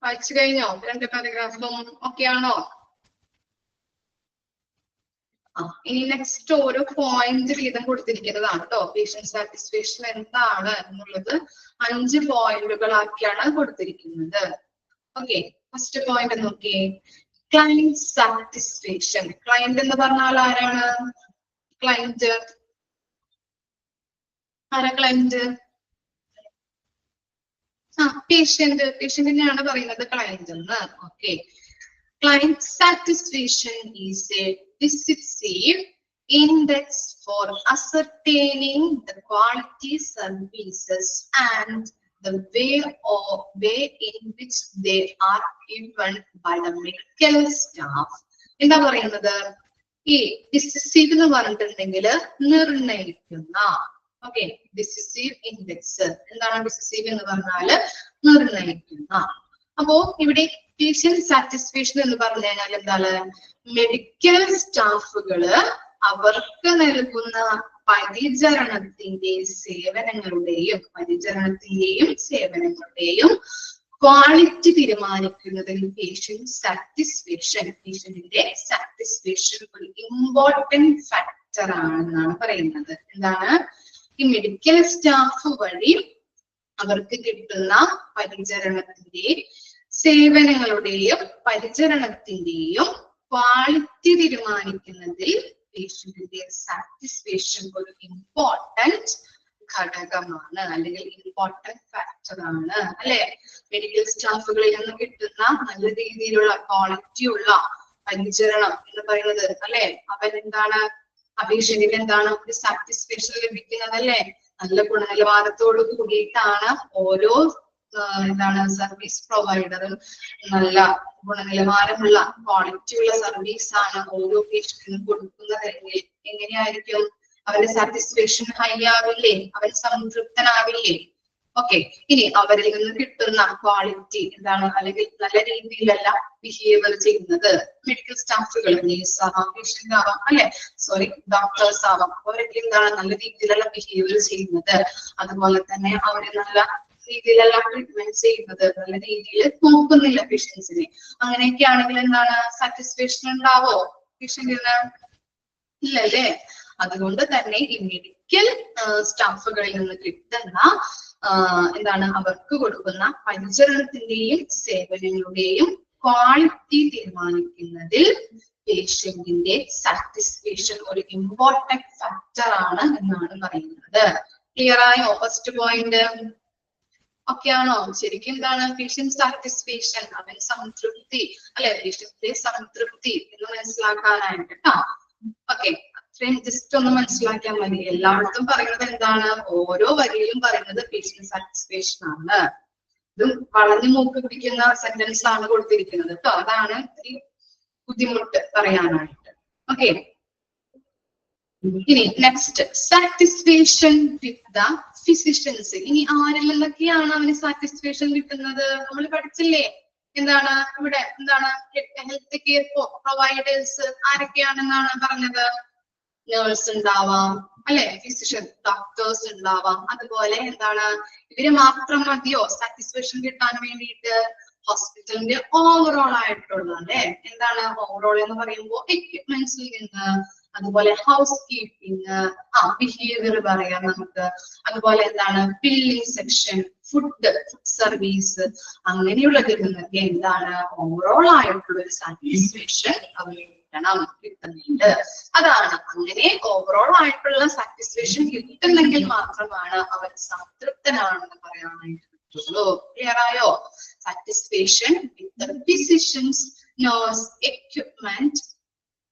വായിച്ചു കഴിഞ്ഞോ? രണ്ട് പാരഗ്രാഫും ഓക്കെ ആണോ? ഇനി നെക്സ്റ്റ് ഓരോ പോയിന്റ് വീതം കൊടുത്തിരിക്കുന്നതാണ് കേട്ടോ. പേഷ്യന്റ് സാറ്റിസ്ഫാക്ഷൻ എന്താണ് എന്നുള്ളത് 5 പോയിന്റുകളാക്കിയാണ് കൊടുത്തിരിക്കുന്നത്. ഓക്കെ, ഫസ്റ്റ് പോയിന്റ് നോക്കിയേ, ക്ലയന്റ് സാറ്റിസ്ഫാക്ഷൻ. ക്ലയന്റ് എന്ന് പറഞ്ഞാൽ ആരാണ്? ക്ലയന്റ് ആരാ? ക്ലയന്റ് പേഷ്യന്റിനെയാണ് പറയുന്നത് ക്ലയന്റ് എന്ന്. Okay, client satisfaction is a decisive index for ascertaining the quality services and the way in which they are given by the medical staff. എന്താ പറയുന്നത്? ഈ ഡിസിസീവ് എന്ന് പറഞ്ഞിട്ടുണ്ടെങ്കിൽ നിർണയിക്കുന്ന. ഓക്കെ, ഡിസിസീവ് ഇൻഡെക്സ് എന്താണ്? Decisive എന്ന് പറഞ്ഞാല് നിർണയിക്കുന്ന. അപ്പോ ഇവിടെ പേഷ്യന്റ് സാറ്റിസ്ഫാക്ഷൻ എന്ന് പറഞ്ഞു കഴിഞ്ഞാൽ എന്താണ്? മെഡിക്കൽ സ്റ്റാഫുകള് അവർക്ക് നൽകുന്ന പരിചരണത്തിന്റെയും സേവനങ്ങളുടെയും ക്വാളിറ്റി തീരുമാനിക്കുന്നതിൽ പേഷ്യന്റ് സാറ്റിസ്ഫാക്ഷൻ, പേഷ്യന്റിന്റെ സാറ്റിസ്ഫാക്ഷൻ ഒരു ഇമ്പോർട്ടന്റ് ഫാക്ടർ ആണെന്നാണ് പറയുന്നത്. എന്താണ്? ഈ മെഡിക്കൽ സ്റ്റാഫ് വഴി അവർക്ക് കിട്ടുന്ന പരിചരണത്തിന്റെയും സേവനങ്ങളുടെയും പരിചരണത്തിന്റെയും ക്വാളിറ്റി തീരുമാനിക്കുന്നതിൽ പേഷ്യന്റിന്റെ സാറ്റിസ്ഫാക്ഷൻ ഒരു ഇമ്പോർട്ടന്റ് ഘടകമാണ് അല്ലെങ്കിൽ ഇമ്പോർട്ടന്റ് ഫാക്ടർ ആണ് അല്ലെ. മെഡിക്കൽ സ്റ്റാഫുകളിൽ നിന്ന് കിട്ടുന്ന നല്ല രീതിയിലുള്ള ക്വാളിറ്റിയുള്ള പരിചരണം എന്ന് പറയുന്നത് അല്ലെ, അവൻ എന്താണ് പേഷ്യന്റിന് എന്താണ് ഒരു സാറ്റിസ്ഫാക്ഷൻ ലഭിക്കുന്നത് അല്ലെ. നല്ല ഗുണനിലവാരത്തോട് കൂടിയിട്ടാണ് ഓരോ എന്താണ് സർവീസ് പ്രൊവൈഡറും നല്ല ഗുണനിലവാരമുള്ള ക്വാളിറ്റിയുള്ള സർവീസ് ആണ് ഓരോ പേഷ്യന്റിനും കൊടുക്കുന്നതെങ്കിൽ എങ്ങനെയായിരിക്കും അവന്റെ സാറ്റിസ്ഫാക്ഷൻ ഹൈ ആവില്ലേ, അവൻ സംതൃപ്തനാവില്ലേ. ഓക്കെ, ഇനി അവരിൽ നിന്ന് കിട്ടുന്ന ക്വാളിറ്റി എന്താണ്, അല്ലെങ്കിൽ നല്ല രീതിയിലല്ല ബിഹേവിയർ ചെയ്യുന്നത് മെഡിക്കൽ സ്റ്റാഫുകൾ, നേഴ്സ് ആവാം, പേഷ്യന്റ് ആവാം അല്ലെ, സോറി ഡോക്ടേഴ്സ് ആവാം, അവരൊക്കെ എന്താണ് നല്ല രീതിയിലുള്ള ബിഹേവിയർ ചെയ്യുന്നത്, അതുപോലെ തന്നെ അവര് നല്ല രീതിയിലല്ല ട്രീറ്റ്മെന്റ് ചെയ്യുന്നത്, നല്ല രീതിയിൽ നോക്കുന്നില്ല പേഷ്യൻസിനെ, അങ്ങനെയൊക്കെ ആണെങ്കിൽ എന്താണ് സാറ്റിസ്ഫാക്ഷൻ ഉണ്ടാവോ പേഷ്യന്റിന്? ഇല്ലല്ലേ. അതുകൊണ്ട് തന്നെ ഈ മെഡിക്കൽ സ്റ്റാഫുകളിൽ നിന്ന് കിട്ടുന്ന എന്താണ് അവർക്ക് കൊടുക്കുന്ന പരിചരണത്തിന്റെയും സേവനങ്ങളുടെയും ക്വാളിറ്റി തീരുമാനിക്കുന്നതിൽ പേഷ്യന്റിന്റെ സാറ്റിസ്ഫാക്ഷൻ ഒരു ഇമ്പോർട്ടന്റ് ഫാക്ടർ ആണ് എന്നാണ് പറയുന്നത്. ക്ലിയർ ആയോ ഫസ്റ്റ് പോയിന്റ്? ഓക്കെ ആണോ? ശരിക്കും എന്താണ് പേഷ്യന്റ് സാറ്റിസ്ഫാക്ഷൻ, അവൻ സംതൃപ്തി അല്ലെ, പേഷ്യന്റെ സംതൃപ്തി എന്ന് മനസ്സിലാക്കാനായിട്ട് കേട്ടോ. ഓക്കെ, അത്രയും ജസ്റ്റ് ഒന്ന് മനസ്സിലാക്കിയാൽ മതി. എല്ലായിടത്തും പറയുന്നത് എന്താണ്, ഓരോ വരിയിലും പറയുന്നത് പേഷ്യന്റ് സാറ്റിസ്ഫാക്ഷൻ ആണ്. ഇത് വളഞ്ഞു മൂക്ക് പിടിക്കുന്ന സെന്റൻസ് ആണ് കൊടുത്തിരിക്കുന്നത് കേട്ടോ, അതാണ് ഈ ബുദ്ധിമുട്ട് പറയാനായിട്ട്. ഓക്കെ, ഇനി next satisfaction with the physicians. ഇനി ആരിൽ നിന്നൊക്കെയാണ് അവന് സാറ്റിസ്ഫാക്ഷൻ കിട്ടുന്നത്? നമ്മൾ പഠിച്ചില്ലേ എന്താണ് ഇവിടെ, എന്താണ് ഹെൽത്ത് കെയർ പ്രൊവൈഡേഴ്സ് ആരൊക്കെയാണെന്നാണ് പറഞ്ഞത്? നേഴ്സ് ഉണ്ടാവാം അല്ലെ, ഫിസിഷ്യൻ ഡോക്ടേഴ്സ് ഉണ്ടാവാം. അതുപോലെ എന്താണ് ഇവര് മാത്രം മതിയോ സാറ്റിസ്ഫാക്ഷൻ കിട്ടാൻ വേണ്ടിയിട്ട്? ഹോസ്പിറ്റലിന്റെ ഓവറോൾ ആയിട്ടുള്ള അല്ലെ, എന്താണ് ഓവറോൾ എന്ന് പറയുമ്പോൾ എക്യുപ്മെന്റ്സിൽ നിന്ന്, അതുപോലെ ഹൗസ് കീപ്പിംഗ്, ബിഹേവിയർ പറയാം നമുക്ക്, അതുപോലെ എന്താണ് ബില്ലിംഗ് സെക്ഷൻ, ഫുഡ് സർവീസ്, അങ്ങനെയുള്ളതിൽ നിന്നൊക്കെ എന്താണ് ഓവറോൾ ആയിട്ടുള്ള ഒരു സാറ്റിസ്ഫാക്ഷൻ കിട്ടുന്നുണ്ട്. അതാണ് അങ്ങനെ ഓവറോൾ ആയിട്ടുള്ള സാറ്റിസ്ഫാക്ഷൻ കിട്ടുന്നെങ്കിൽ മാത്രമാണ് അവൻ സംതൃപ്തനാണെന്ന് പറയാനായിട്ട് പറ്റുള്ളൂ. ക്ലിയർ ആയോ? Satisfaction with physicians, nurse, equipment,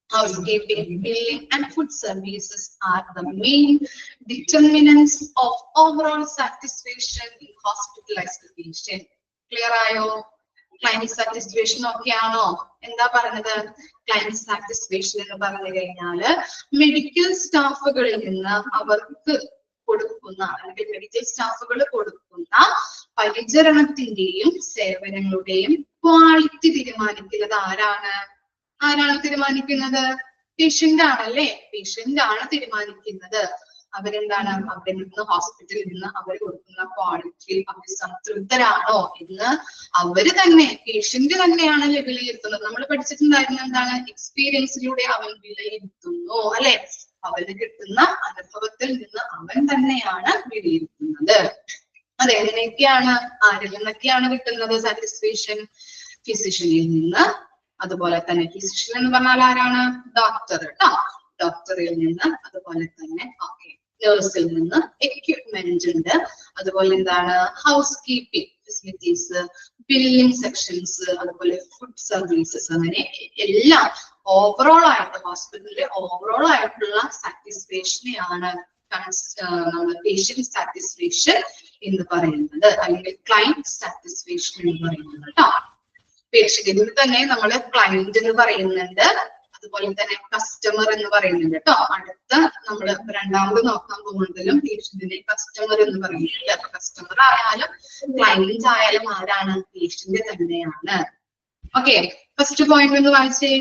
housekeeping, billing and food services are the main determinants of overall satisfaction in hospitalized patient. Clear ആയോ? ക്ലയന്റ് സാറ്റിസ്ഫാക്ഷൻ ഒക്കെ ആണോ? എന്താ പറഞ്ഞത്? ക്ലയന്റ് സാറ്റിസ്ഫാക്ഷൻ എന്ന് പറഞ്ഞു കഴിഞ്ഞാല് മെഡിക്കൽ സ്റ്റാഫുകളിൽ നിന്ന് അവർക്ക് കൊടുക്കുന്ന അല്ലെങ്കിൽ മെഡിക്കൽ സ്റ്റാഫുകൾ കൊടുക്കുന്ന പരിചരണത്തിന്റെയും സേവനങ്ങളുടെയും ക്വാളിറ്റി തീരുമാനിക്കുന്നത് ആരാണ്? ആരാണ് തീരുമാനിക്കുന്നത്? പേഷ്യന്റ് ആണല്ലേ. പേഷ്യന്റ് ആണ് തീരുമാനിക്കുന്നത്. അവരെന്താണ് അവിടെ നിന്ന് ഹോസ്പിറ്റലിൽ നിന്ന് അവർ കൊടുക്കുന്ന ക്വാളിറ്റിയിൽ അവർ സംതൃപ്തരാണോ എന്ന് അവര് തന്നെ, പേഷ്യന്റ് തന്നെയാണ് വിലയിരുത്തുന്നത്. നമ്മൾ പഠിച്ചിട്ടുണ്ടായിരുന്ന എന്താണ്, എക്സ്പീരിയൻസിലൂടെ അവൻ വിലയിരുത്തുന്നു അല്ലെ. അവന് കിട്ടുന്ന അനുഭവത്തിൽ നിന്ന് അവൻ തന്നെയാണ് വിലയിരുത്തുന്നത്. അതെങ്ങനെയൊക്കെയാണ്, ആരിൽ നിന്നൊക്കെയാണ് കിട്ടുന്നത് സാറ്റിസ്ഫാക്ഷൻ? ഫിസിഷ്യനിൽ നിന്ന്, അതുപോലെ തന്നെ ഫിസിഷ്യൻ എന്ന് പറഞ്ഞാൽ ആരാണ്? ഡോക്ടർ കേട്ടോ. ഡോക്ടറിൽ നിന്ന്, അതുപോലെ തന്നെ നേഴ്സിൽ നിന്ന്, എക്യുപ്മെന്റ് ഉണ്ട്, അതുപോലെ എന്താണ് house keeping facilities, billing sections, അതുപോലെ ഫുഡ് സർവീസസ്, അങ്ങനെ എല്ലാം ഓവറോൾ ആയിട്ട് ഹോസ്പിറ്റലിലെ ഓവറോൾ ആയിട്ടുള്ള സാറ്റിസ്ഫാക്ഷനെയാണ് പേഷ്യന്റ് സാറ്റിസ്ഫാക്ഷൻ എന്ന് പറയുന്നത്, അല്ലെങ്കിൽ ക്ലയന്റ് സാറ്റിസ്ഫാക്ഷൻ എന്ന് പറയുന്നത് കേട്ടോ. പേഷ്യന്റിന് തന്നെ നമ്മൾ ക്ലയന്റ് എന്ന് പറയുന്നുണ്ട്, അതുപോലെ തന്നെ കസ്റ്റമർ എന്ന് പറയുന്നുണ്ട് കേട്ടോ. അടുത്ത നമ്മൾ രണ്ടാമത് നോക്കാൻ പോകുന്നതിലും പേഷ്യന്റിനെ കസ്റ്റമർ എന്ന് പറയുന്നുണ്ട്. അപ്പൊ കസ്റ്റമർ ആയാലും ക്ലയന്റ് ആയാലും ആരാണ്? പേഷ്യന്റ് തന്നെയാണ്. ഓക്കെ, ഫസ്റ്റ് പോയിന്റ് ഒന്ന് വായിച്ചേ.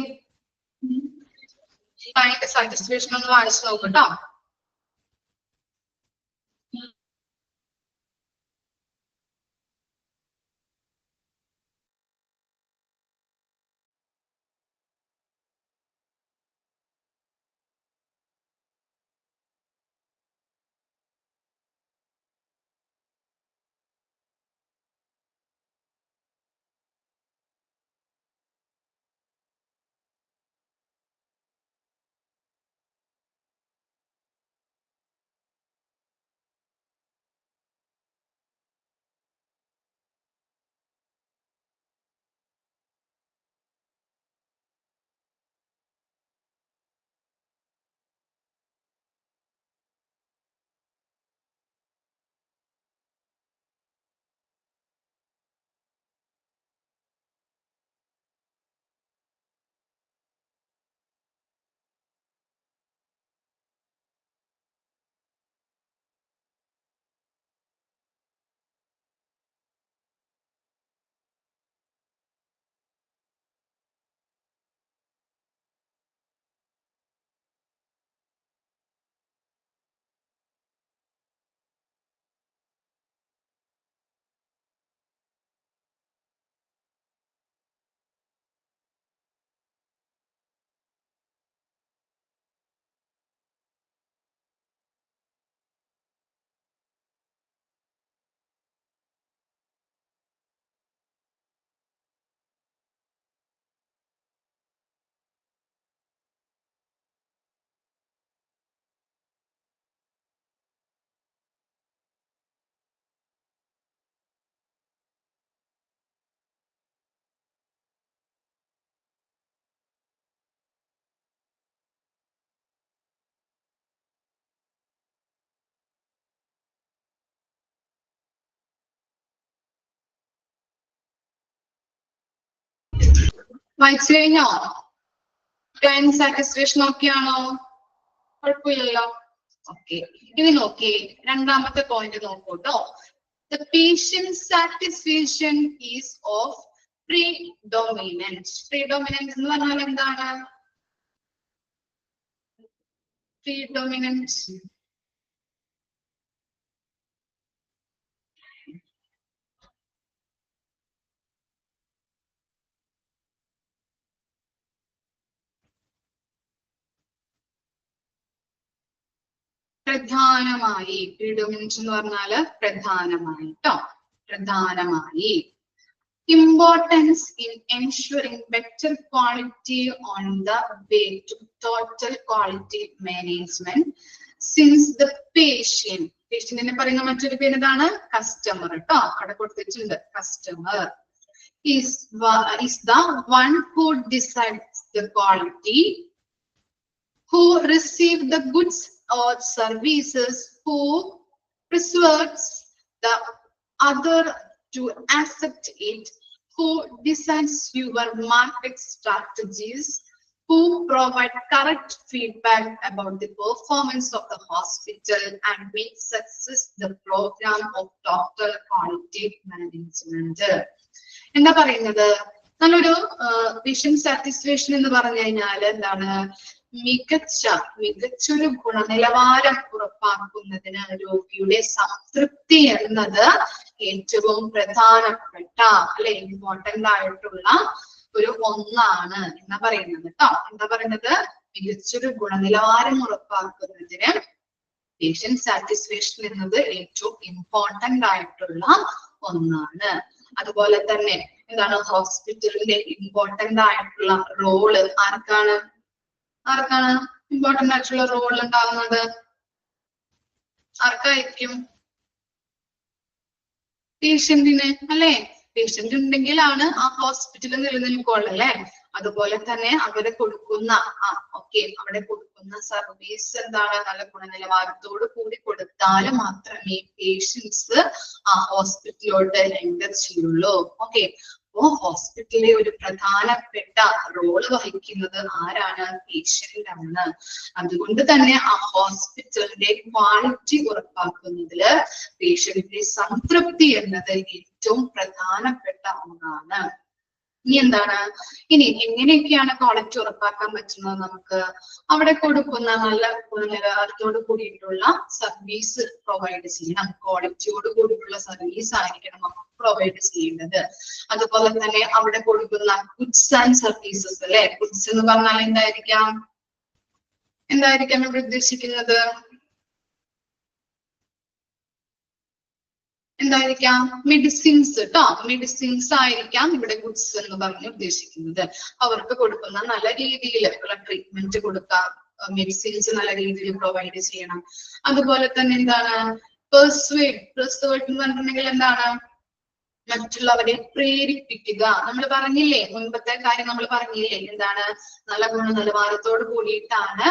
ക്ലയന്റ് സാറ്റിസ്ഫാക്ഷൻ ഒന്ന് വായിച്ചു നോക്കട്ടോ. വായിച്ചു കഴിഞ്ഞോ? ക്ലയന്റ് സാറ്റിസ്ഫാക്ഷൻ ഓക്കെയാണോ? കുഴപ്പമില്ലല്ലോ. ഓക്കെ, ഇനി നോക്കി രണ്ടാമത്തെ പോയിന്റ് നോക്കൂട്ടോ. The patient satisfaction is of predominant. Predominant എന്ന് പറഞ്ഞാൽ എന്താണ്? Predominant പ്രധാനമായി. predominant എന്ന് പറഞ്ഞാല് പ്രധാനമായി ട്ടോ. പ്രധാനമായി. Importance in ensuring better quality on the way to total quality management since the patient നെ പറയുന്ന മറ്റൊരു പേര് എന്താണ്? കസ്റ്റമർ ട്ടോ. അവിടെ കൊടുത്തിട്ടുണ്ട് customer is the one who decides the quality, who receive the goods or services, who persuades the other to accept it, who decides your market strategies, who provide correct feedback about the performance of the hospital and make success the program of total quality management. എന്താ പറയുന്നത്? നല്ലൊരു patient satisfaction എന്ന് പറഞ്ഞു കഴിഞ്ഞാൽ എന്താണ്? മികച്ചൊരു ഗുണനിലവാരം ഉറപ്പാക്കുന്നതിന് രോഗിയുടെ സംതൃപ്തി എന്നത് ഏറ്റവും പ്രധാനപ്പെട്ട അല്ലെ ഇമ്പോർട്ടന്റ് ആയിട്ടുള്ള ഒരു ഒന്നാണ് എന്നാ പറയുന്നത് ട്ടോ. എന്താ പറയുന്നത്? മികച്ചൊരു ഗുണനിലവാരം ഉറപ്പാക്കുന്നതിന് പേഷ്യന്റ് സാറ്റിസ്ഫാക്ഷൻ എന്നത് ഏറ്റവും ഇമ്പോർട്ടന്റ് ആയിട്ടുള്ള ഒന്നാണ്. അതുപോലെ തന്നെ എന്താണ്? ഹോസ്പിറ്റലിന്റെ ഇമ്പോർട്ടന്റ് ആയിട്ടുള്ള റോള് ആർക്കാണ് ഇമ്പോർട്ടന്റ് ആയിട്ടുള്ള റോൾ ഉണ്ടാകുന്നത്? ആർക്കായിരിക്കും? പേഷ്യന്റിന് അല്ലെ? പേഷ്യന്റ് ഉണ്ടെങ്കിലാണ് ആ ഹോസ്പിറ്റൽ നിലനിൽക്കുള്ളൂ അല്ലെ? അതുപോലെ തന്നെ അവിടെ കൊടുക്കുന്ന അവിടെ കൊടുക്കുന്ന സർവീസ് എന്താണ്? നല്ല ഗുണനിലവാരത്തോട് കൂടി കൊടുത്താൽ മാത്രമേ പേഷ്യൻസ് ആ ഹോസ്പിറ്റലിലോട്ട് എൻ്റർ ചെയ്യുള്ളൂ. ഓക്കെ, അപ്പോ ഹോസ്പിറ്റലിലെ ഒരു പ്രധാനപ്പെട്ട റോള് വഹിക്കുന്നത് ആരാണ്? പേഷ്യന്റ് ആണ്. അതുകൊണ്ട് തന്നെ ആ ഹോസ്പിറ്റലിന്റെ ക്വാളിറ്റി ഉറപ്പാക്കുന്നതില് പേഷ്യന്റിന്റെ സംതൃപ്തി എന്നത് ഏറ്റവും പ്രധാനപ്പെട്ട ഒന്നാണ്. ഇനി എന്താണ്? ഇനി എങ്ങനെയൊക്കെയാണ് ക്വാളിറ്റി ഉറപ്പാക്കാൻ പറ്റുന്നത്? നമുക്ക് അവിടെ കൊടുക്കുന്ന നല്ല ഗുണനിലവാരത്തോട് കൂടിയിട്ടുള്ള സർവീസ് പ്രൊവൈഡ് ചെയ്യണം. ക്വാളിറ്റിയോട് കൂടിയിട്ടുള്ള സർവീസ് ആയിരിക്കണം പ്രൊവൈഡ് ചെയ്യേണ്ടത്. അതുപോലെ തന്നെ അവിടെ കൊടുക്കുന്ന ഗുഡ്സ് ആൻഡ് സർവീസസ് അല്ലെ? ഗുഡ്സ് എന്ന് പറഞ്ഞാൽ എന്തായിരിക്കാം ഇവിടെ ഉദ്ദേശിക്കുന്നത്? എന്തായിരിക്കാം? മെഡിസിൻസ് ട്ടോ. മെഡിസിൻസ് ആയിരിക്കാം ഇവിടെ ഗുഡ്സ് എന്ന് പറഞ്ഞ് ഉദ്ദേശിക്കുന്നത്. അവർക്ക് കൊടുക്കുന്ന നല്ല രീതിയിൽ ഉള്ള ട്രീറ്റ്മെന്റ് കൊടുക്കാം. മെഡിസിൻസ് നല്ല രീതിയിൽ പ്രൊവൈഡ് ചെയ്യണം. അതുപോലെ തന്നെ എന്താണ്? പെർസ്വേഡ് എന്ന് പറഞ്ഞിട്ടുണ്ടെങ്കിൽ എന്താണ്? മറ്റുള്ളവരെ പ്രേരിപ്പിക്കുക. നമ്മൾ പറഞ്ഞില്ലേ, മുൻപത്തെ കാര്യം നമ്മൾ പറഞ്ഞില്ലേ, എന്താണ്? നല്ല ഗുണനിലവാരത്തോട് കൂടിയിട്ടാണ്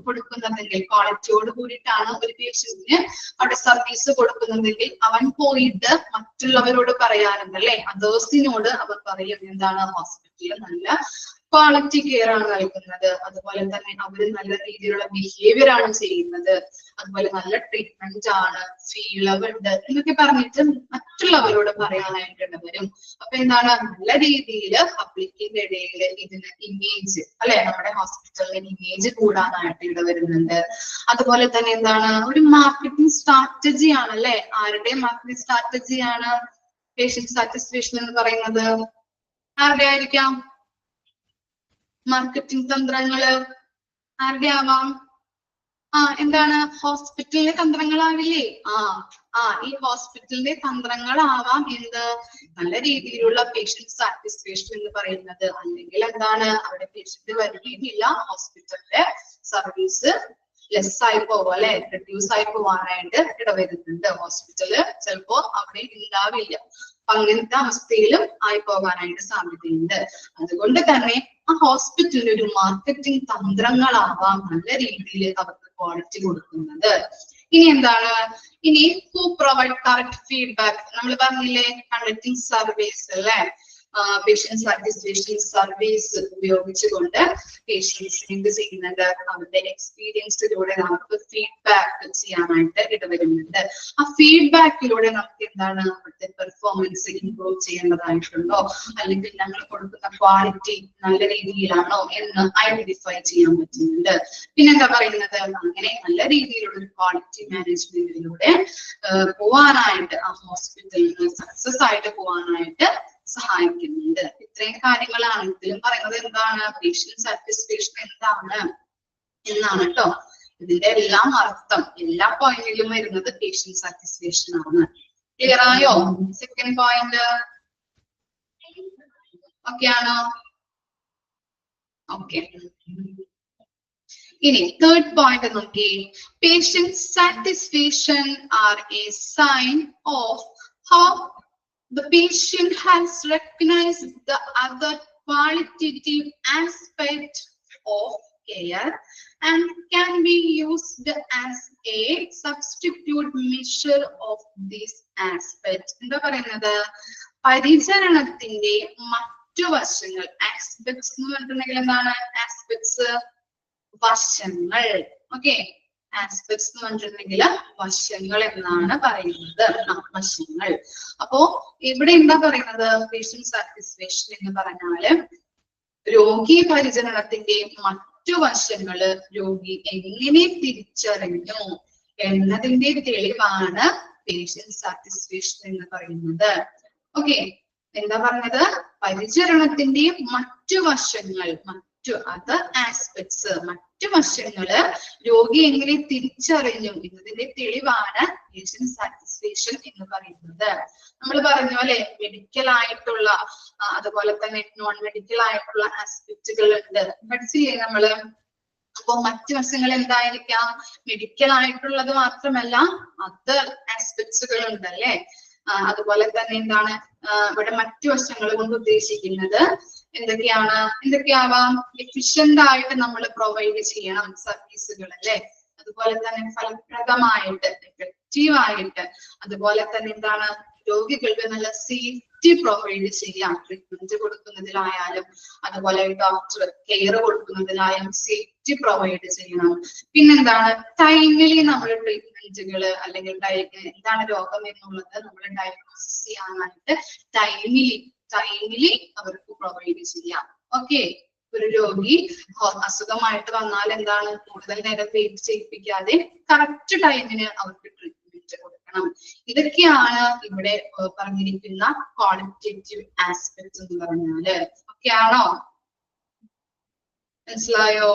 കൊടുക്കുന്നതെങ്കിൽ, ക്വാളിറ്റിയോട് കൂടിയിട്ടാണ് ഒരു പേഷ്യന്റിന് അവിടെ സർവീസ് കൊടുക്കുന്നതെങ്കിൽ അവൻ പോയിട്ട് മറ്റുള്ളവരോട് പറയാറുണ്ട് അല്ലെ? അതേഴ്സിനോട് അവർ പറയും എന്താണ്? ഹോസ്പിറ്റലിൽ നല്ല ക്വാളിറ്റി കെയർ ആണ് നൽകുന്നത്. അതുപോലെ തന്നെ അവര് നല്ല രീതിയിലുള്ള ബിഹേവിയർ ആണ് ചെയ്യുന്നത്. അതുപോലെ നല്ല ട്രീറ്റ്മെന്റ് ആണ്, ഫീലവുണ്ട് എന്നൊക്കെ പറഞ്ഞിട്ട് മറ്റുള്ളവരോട് പറയാനായിട്ട് വരും. അപ്പൊ എന്താണ്? നല്ല രീതിയിൽ പബ്ലിക്കിന്റെ ഇടയിൽ ഇതിന് ഇമേജ് അല്ലെ? നമ്മുടെ ഹോസ്പിറ്റലിന് ഇമേജ് കൂടാനായിട്ട് ഇടവരുന്നുണ്ട്. അതുപോലെ തന്നെ എന്താണ്? ഒരു മാർക്കറ്റിംഗ് സ്ട്രാറ്റജി ആണ് അല്ലെ? ആരുടെ മാർക്കറ്റിംഗ് സ്ട്രാറ്റജിയാണ് പേഷ്യന്റ് സാറ്റിസ്ഫാക്ഷൻ എന്ന് പറയുന്നത്? ആരുടെ ആയിരിക്കാം? മാർക്കറ്റിംഗ് തന്ത്രങ്ങള് ആരുടെ ആവാം? എന്താണ്? ഹോസ്പിറ്റലിന്റെ തന്ത്രങ്ങളാവില്ലേ? ഈ ഹോസ്പിറ്റലിന്റെ തന്ത്രങ്ങളാവാം എന്ത്? നല്ല രീതിയിലുള്ള പേഷ്യന്റ് സാറ്റിസ്ഫാക്ഷൻ എന്ന് പറയുന്നത്. അല്ലെങ്കിൽ എന്താണ്? അവിടെ പേഷ്യന്റ് വരികയില്ല, ഹോസ്പിറ്റലിന്റെ സർവീസ് ലെസ് ആയി പോകും അല്ലെ? റെഡ്യൂസ് ആയി പോവാനായിട്ട് ഇടവരുന്നുണ്ട്. ഹോസ്പിറ്റല് ചിലപ്പോ അവിടെ ഉണ്ടാവില്ല. അങ്ങനത്തെ അവസ്ഥയിലും ആയി പോകാനായിട്ട് സാധ്യതയുണ്ട്. അതുകൊണ്ട് തന്നെ ആ ഹോസ്പിറ്റലിൽ ഒരു മാർക്കറ്റിംഗ് തന്ത്രങ്ങളാവാം നല്ല രീതിയിൽ അവർക്ക് ക്വാളിറ്റി കൊടുക്കുന്നത്. ഇനി എന്താണ്? ഇനി ഹു പ്രൊവൈഡ് കറക്റ്റ് ഫീഡ്ബാക്ക്. നമ്മൾ പറഞ്ഞില്ലേ കണ്ടക്ടിങ് സർവേസ് അല്ലെ? പേഷ്യൻ സാറ്റിസ്ഫാക്ഷൻ സർവീസ് ഉപയോഗിച്ചുകൊണ്ട് പേഷ്യൻസിന് എന്ത് ചെയ്യുന്നുണ്ട്, അവരുടെ എക്സ്പീരിയൻസിലൂടെ നമുക്ക് ഫീഡ്ബാക്ക് ചെയ്യാനായിട്ട് ഇടവരുന്നുണ്ട്. ആ ഫീഡ്ബാക്കിലൂടെ നമുക്ക് എന്താണ് അവിടുത്തെ പെർഫോമൻസ് ഇംപ്രൂവ് ചെയ്യേണ്ടതായിട്ടുണ്ടോ, അല്ലെങ്കിൽ ഞങ്ങൾ കൊടുക്കുന്ന ക്വാളിറ്റി നല്ല രീതിയിലാണോ എന്ന് ഐഡന്റിഫൈ ചെയ്യാൻ പറ്റുന്നുണ്ട്. പിന്നെന്താ പറയുന്നത്, അങ്ങനെ നല്ല രീതിയിലുള്ള ഒരു ക്വാളിറ്റി മാനേജ്മെന്റിലൂടെ പോവാനായിട്ട് ആ ഹോസ്പിറ്റലിന് സക്സസ് ആയിട്ട് പോവാനായിട്ട് സഹായിക്കുന്നുണ്ട്. ഇത്രയും കാര്യങ്ങളാണ് ഇതിലും പറയുന്നത്. എന്താണ് പേഷ്യൻ സാറ്റിസ്ഫാക്ഷൻ എന്താണ് എന്നാണ് കേട്ടോ. ഇതിന്റെ എല്ലാം അർത്ഥം എല്ലാ പോയിന്റിലും വരുന്നത് പേഷ്യൻ സാറ്റിസ്ഫാക്ഷൻ ആണ്. ക്ലിയർ ആയോ? സെക്കൻഡ് പോയിന്റ് ഓക്കെ ആണോ? ഓക്കെ. ഇനി തേർഡ് പോയിന്റ് നോക്കി, patient satisfaction are a sign of how the patient has recognized the other qualitative aspect of care and can be used as a substitute measure of this aspect. എന്താ പറയുന്നത്, പരിചരണത്തിന്റെ മറ്റു വശങ്ങൾ, aspects എന്ന് പറഞ്ഞിട്ടുണ്ടെങ്കിൽ എന്താണ്, aspects വശങ്ങൾ. Okay, aspects എന്ന് പറഞ്ഞിട്ടുണ്ടെങ്കിൽ വശങ്ങൾ എന്നാണ് പറയുന്നത്, വശങ്ങൾ. അപ്പോ ഇവിടെ എന്താ പറയുന്നത്, പേഷ്യന്റ് സാറ്റിസ്ഫാക്ഷൻ എന്ന് പറഞ്ഞാല് രോഗി പരിചരണത്തിന്റെ മറ്റു വശങ്ങള് രോഗി എങ്ങനെ തിരിച്ചറിഞ്ഞു എന്നതിന്റെ തെളിവാണ് പേഷ്യന്റ് സാറ്റിസ്ഫാക്ഷൻ എന്ന് പറയുന്നത്. ഓക്കെ, എന്താ പറഞ്ഞത്, പരിചരണത്തിന്റെ മറ്റു വശങ്ങൾ, അതർ ആസ്പെക്ട്സ്, മറ്റു വശങ്ങള് രോഗി എങ്ങനെ തിരിച്ചറിഞ്ഞു എന്നതിന്റെ തെളിവാണ് പേഷ്യന്റ് സാറ്റിസ്ഫാക്ഷൻ എന്ന് പറയുന്നത്. നമ്മൾ പറഞ്ഞ പോലെ മെഡിക്കൽ ആയിട്ടുള്ള അതുപോലെ തന്നെ നോൺ മെഡിക്കൽ ആയിട്ടുള്ള ആസ്പെക്റ്റുകൾ ഉണ്ട്, പഠിച്ചില്ലേ നമ്മള്. അപ്പൊ മറ്റു വശങ്ങൾ എന്തായിരിക്കാം, മെഡിക്കൽ ആയിട്ടുള്ളത് മാത്രമല്ല അതർ ആസ്പെക്ട്സുകൾ ഉണ്ടല്ലേ. അതുപോലെ തന്നെ എന്താണ് ഇവിടെ മറ്റു വശങ്ങൾ കൊണ്ട് ഉദ്ദേശിക്കുന്നത് എന്തൊക്കെയാവാം, എഫിഷ്യന്റ് ആയിട്ട് നമ്മൾ പ്രൊവൈഡ് ചെയ്യണം സർവീസുകൾ അല്ലെ. അതുപോലെ തന്നെ ഫലപ്രദമായിട്ട്, എഫക്റ്റീവ് ആയിട്ട്, അതുപോലെ തന്നെ എന്താണ് രോഗികൾക്ക് നല്ല സേഫ്റ്റി പ്രൊവൈഡ് ചെയ്യാം, ട്രീറ്റ്മെന്റ് കൊടുക്കുന്നതിലായാലും അതുപോലെ ഡോക്ടർ കെയർ കൊടുക്കുന്നതിലായാലും സേഫ്റ്റി പ്രൊവൈഡ് ചെയ്യണം. പിന്നെന്താണ്, ടൈമിലി നമ്മൾ ട്രീറ്റ്മെന്റുകൾ അല്ലെങ്കിൽ എന്താണ് രോഗം എന്നുള്ളത് നമ്മൾ ഡയഗ്നോസിസ് ചെയ്യാനായിട്ട് ടൈമിലി അവർക്ക് പ്രൊവൈഡ് ചെയ്യാം. ഓക്കെ, ഒരു രോഗി അസുഖമായിട്ട് വന്നാൽ എന്താണ്, കൂടുതൽ നേരം വെയിറ്റ് ചെയ്യിപ്പിക്കാതെ കറക്റ്റ് ടൈമിന് അവർക്ക് ട്രീറ്റ്മെന്റ് കൊടുക്കണം. ഇതൊക്കെയാണ് ഇവിടെ പറഞ്ഞിരിക്കുന്ന ക്വാളിറ്റേറ്റീവ് ആസ്പെക്ട്സ് എന്ന് പറഞ്ഞാല്. ഓക്കെ ആണോ? മനസ്സിലായോ?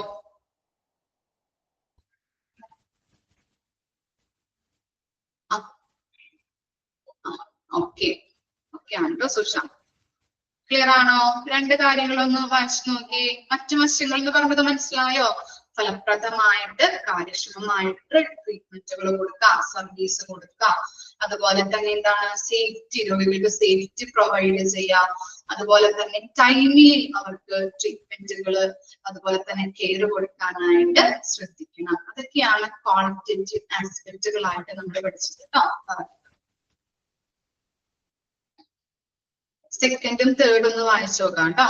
ഓക്കെ ആണല്ലോ സുഷാന്ത്. ക്ലിയർ ആണോ? രണ്ട് കാര്യങ്ങളൊന്ന് വായിച്ചു നോക്കി. മറ്റു വശങ്ങൾ എന്ന് പറഞ്ഞത് മനസ്സിലായോ? ഫലപ്രദമായിട്ട് കാര്യക്ഷമമായിട്ട് ട്രീറ്റ്മെന്റുകൾ കൊടുക്കുക, സർവീസ് കൊടുക്കുക, അതുപോലെ തന്നെ എന്താണ് സേഫ്റ്റി, രോഗികൾക്ക് സേഫ്റ്റി പ്രൊവൈഡ് ചെയ്യുക, അതുപോലെ തന്നെ ടൈമിൽ അവർക്ക് ട്രീറ്റ്മെന്റുകൾ അതുപോലെ തന്നെ കെയർ കൊടുക്കാനായിട്ട് ശ്രദ്ധിക്കണം. അതൊക്കെയാണ് ക്വാളിറ്റേറ്റീവ് ആസ്പെക്റ്റുകളായിട്ട് നമ്മൾ പഠിച്ചത് കേട്ടോ. സെക്കൻഡും തേർഡും ഒന്ന് വായിച്ചു നോക്കാം കേട്ടോ.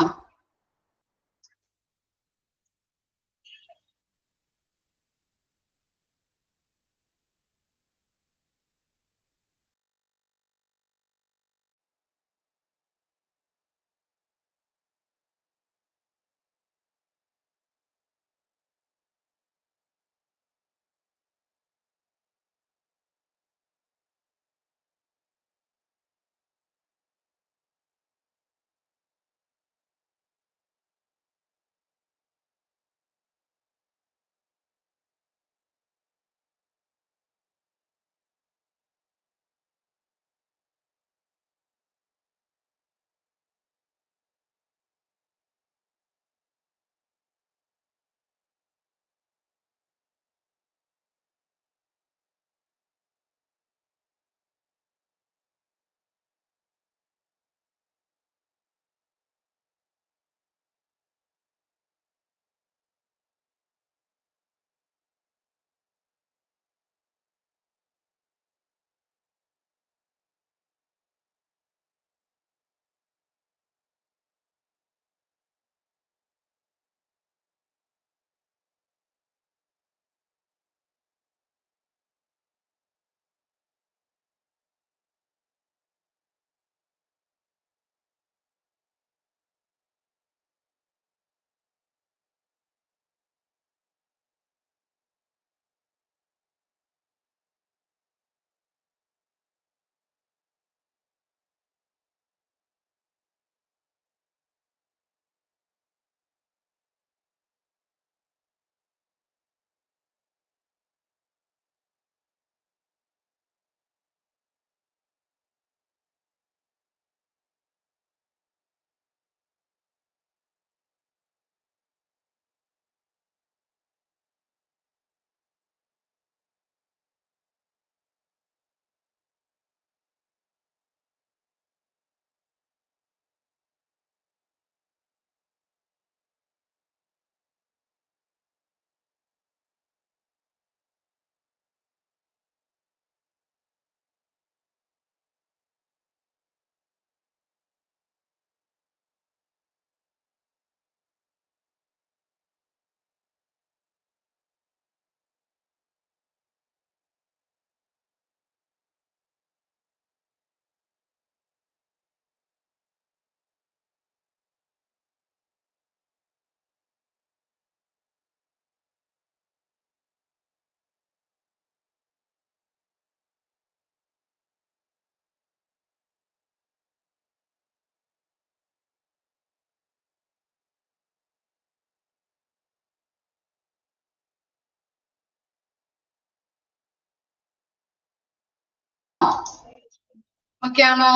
ഓക്കെ ആണോ?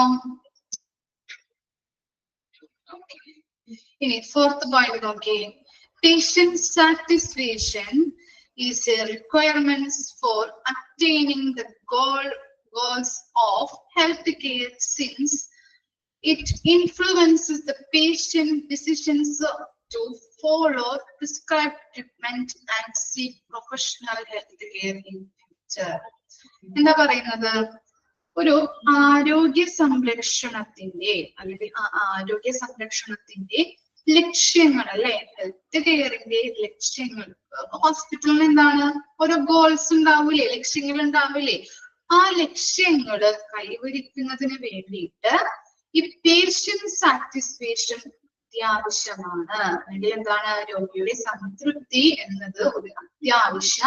ഇനി ഫോർത്ത് പോയിന്റ് നോക്കി. Patient satisfaction is a requirement for attaining the goals of healthcare since it influences the patient decisions to follow prescribed treatment and seek professional health care in future. എന്താ പറയുന്നത്? ഒരു ആരോഗ്യ സംരക്ഷണത്തിന്റെ അല്ലെങ്കിൽ ആരോഗ്യ സംരക്ഷണത്തിന്റെ ലക്ഷ്യങ്ങൾ അല്ലെ, ഹെൽത്ത് കെയറിന്റെ ലക്ഷ്യങ്ങൾ. ഹോസ്പിറ്റലിന് എന്താണ് ഓരോ ഗോൾസ് ഉണ്ടാവില്ലേ, ലക്ഷ്യങ്ങൾ ഉണ്ടാവില്ലേ? ആ ലക്ഷ്യങ്ങള് കൈവരിക്കുന്നതിന് വേണ്ടിയിട്ട് ഈ പേഷ്യന്റ് സാറ്റിസ്ഫാക്ഷൻ അത്യാവശ്യമാണ്. അല്ലെങ്കിൽ എന്താണ്, രോഗിയുടെ സംതൃപ്തി എന്നത് ഒരു അത്യാവശ്യ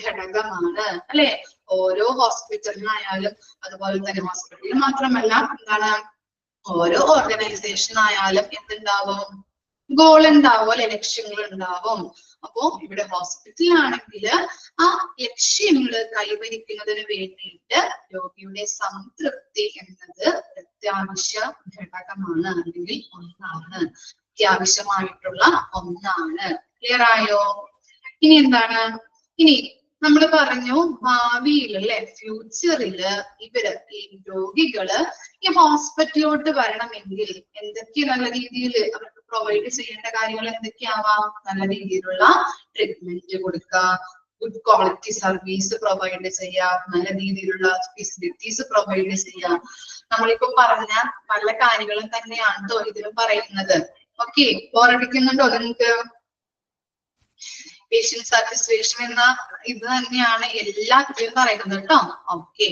ഘടകമാണ് അല്ലെ. ഓരോ ഹോസ്പിറ്റലിനായാലും അതുപോലെ തന്നെ ഹോസ്പിറ്റലിൽ മാത്രമല്ല, എന്താണ്, ഓരോ ഓർഗനൈസേഷൻ ആയാലും എന്തുണ്ടാവും, ഗോൾ ഉണ്ടാവും അല്ലെ, ലക്ഷ്യങ്ങൾ ഉണ്ടാവും. അപ്പോ ഇവിടെ ഹോസ്പിറ്റലാണെങ്കിൽ ആ ലക്ഷ്യങ്ങൾ കൈവരിക്കുന്നതിന് വേണ്ടിയിട്ട് രോഗിയുടെ സംതൃപ്തി എന്നത് അത്യാവശ്യ ഘടകമാണ്, അല്ലെങ്കിൽ ഒന്നാണ്, അത്യാവശ്യമായിട്ടുള്ള ഒന്നാണ്. ക്ലിയർ ആയോ? ഇനി എന്താണ്, ഇനി നമ്മൾ പറഞ്ഞു ഭാവിയിൽ അല്ലെ, ഫ്യൂച്ചറില് ഇവര് ഈ രോഗികള് ഈ ഹോസ്പിറ്റലിലോട്ട് വരണമെങ്കിൽ എന്തൊക്കെ നല്ല രീതിയിൽ അവർക്ക് പ്രൊവൈഡ് ചെയ്യേണ്ട കാര്യങ്ങൾ എന്തൊക്കെയാവാം? നല്ല രീതിയിലുള്ള ട്രീറ്റ്മെന്റ് കൊടുക്കുക, ഗുഡ് ക്വാളിറ്റി സർവീസ് പ്രൊവൈഡ് ചെയ്യാം, നല്ല രീതിയിലുള്ള ഫെസിലിറ്റീസ് പ്രൊവൈഡ് ചെയ്യാം. നമ്മളിപ്പോ പറഞ്ഞ പല കാര്യങ്ങളും തന്നെയാണോ ഇതിലും പറയുന്നത്. ഓക്കെ, ബോറടിക്കുന്നുണ്ടോ നിങ്ങൾക്ക്? പേഷ്യന്റ് സാറ്റിസ്ഫാക്ഷൻ എന്ന ഇത് തന്നെയാണ് എല്ലാത്തിലും പറയുന്നത് കേട്ടോ. ഓക്കെ,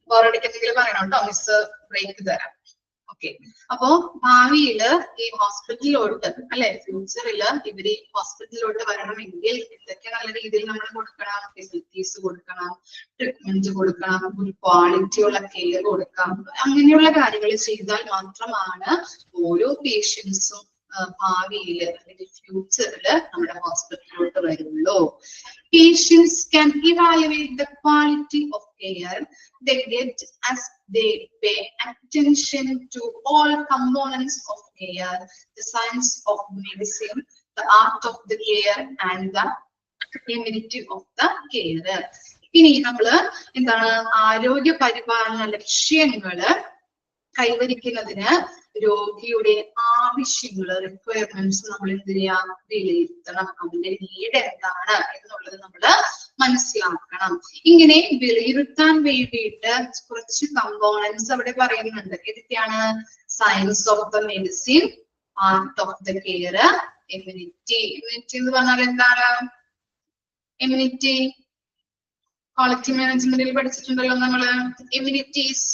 ബോറടിക്കുന്നെങ്കിൽ പറയണം കേട്ടോ, മിസ് ബ്രേക്ക് തരാം. ഓക്കെ, അപ്പോ ഭാവിയില് ഈ ഹോസ്പിറ്റലിലോട്ട് അല്ലെ, ഫ്യൂച്ചറില് ഇവര് ഹോസ്പിറ്റലിലോട്ട് വരണമെങ്കിൽ എന്തൊക്കെ നല്ല രീതിയിൽ നമ്മൾ കൊടുക്കണം? ഫെസിലിറ്റീസ് കൊടുക്കണം, ട്രീറ്റ്മെന്റ് കൊടുക്കണം, ഒരു ക്വാളിറ്റിയുള്ള കെയർ കൊടുക്കാം. അങ്ങനെയുള്ള കാര്യങ്ങൾ ചെയ്താൽ മാത്രമാണ് ഓരോ പേഷ്യൻസും ഭാവിയിൽ അല്ലെങ്കിൽ ഫ്യൂച്ചറില് നമ്മുടെ ഹോസ്പിറ്റലിലോട്ട് വരുള്ളൂ. Patients can evaluate the quality of care they get as they pay attention to all components of care, the science of medicine, the art of the care, and the amenity of the care. ഇനി നമ്മള് എന്താണ്, ആരോഗ്യ പരിപാലന ലക്ഷ്യങ്ങള് കൈവരിക്കുന്നതിന് രോഗിയുടെ ആവശ്യങ്ങള്, requirements നമ്മൾ എന്ത് ചെയ്യാം? വിലയിരുത്തണം. അതിന്റെ നീഡ് എന്താണ് എന്നുള്ളത് നമ്മൾ മനസ്സിലാക്കണം. ഇങ്ങനെ വിലയിരുത്താൻ വേണ്ടിയിട്ട് കുറച്ച് കമ്പോണൻസ് അവിടെ പറയുന്നുണ്ട്. ഏതൊക്കെയാണ്? Science of the medicine, art of the care, amenity. Amenity എന്ന് പറഞ്ഞാൽ എന്താണ്? എമ്യൂണിറ്റി ക്വാളിറ്റി മാനേജ്മെന്റിൽ പഠിച്ചിട്ടുണ്ടല്ലോ നമ്മള്. എമ്യൂണിറ്റീസ്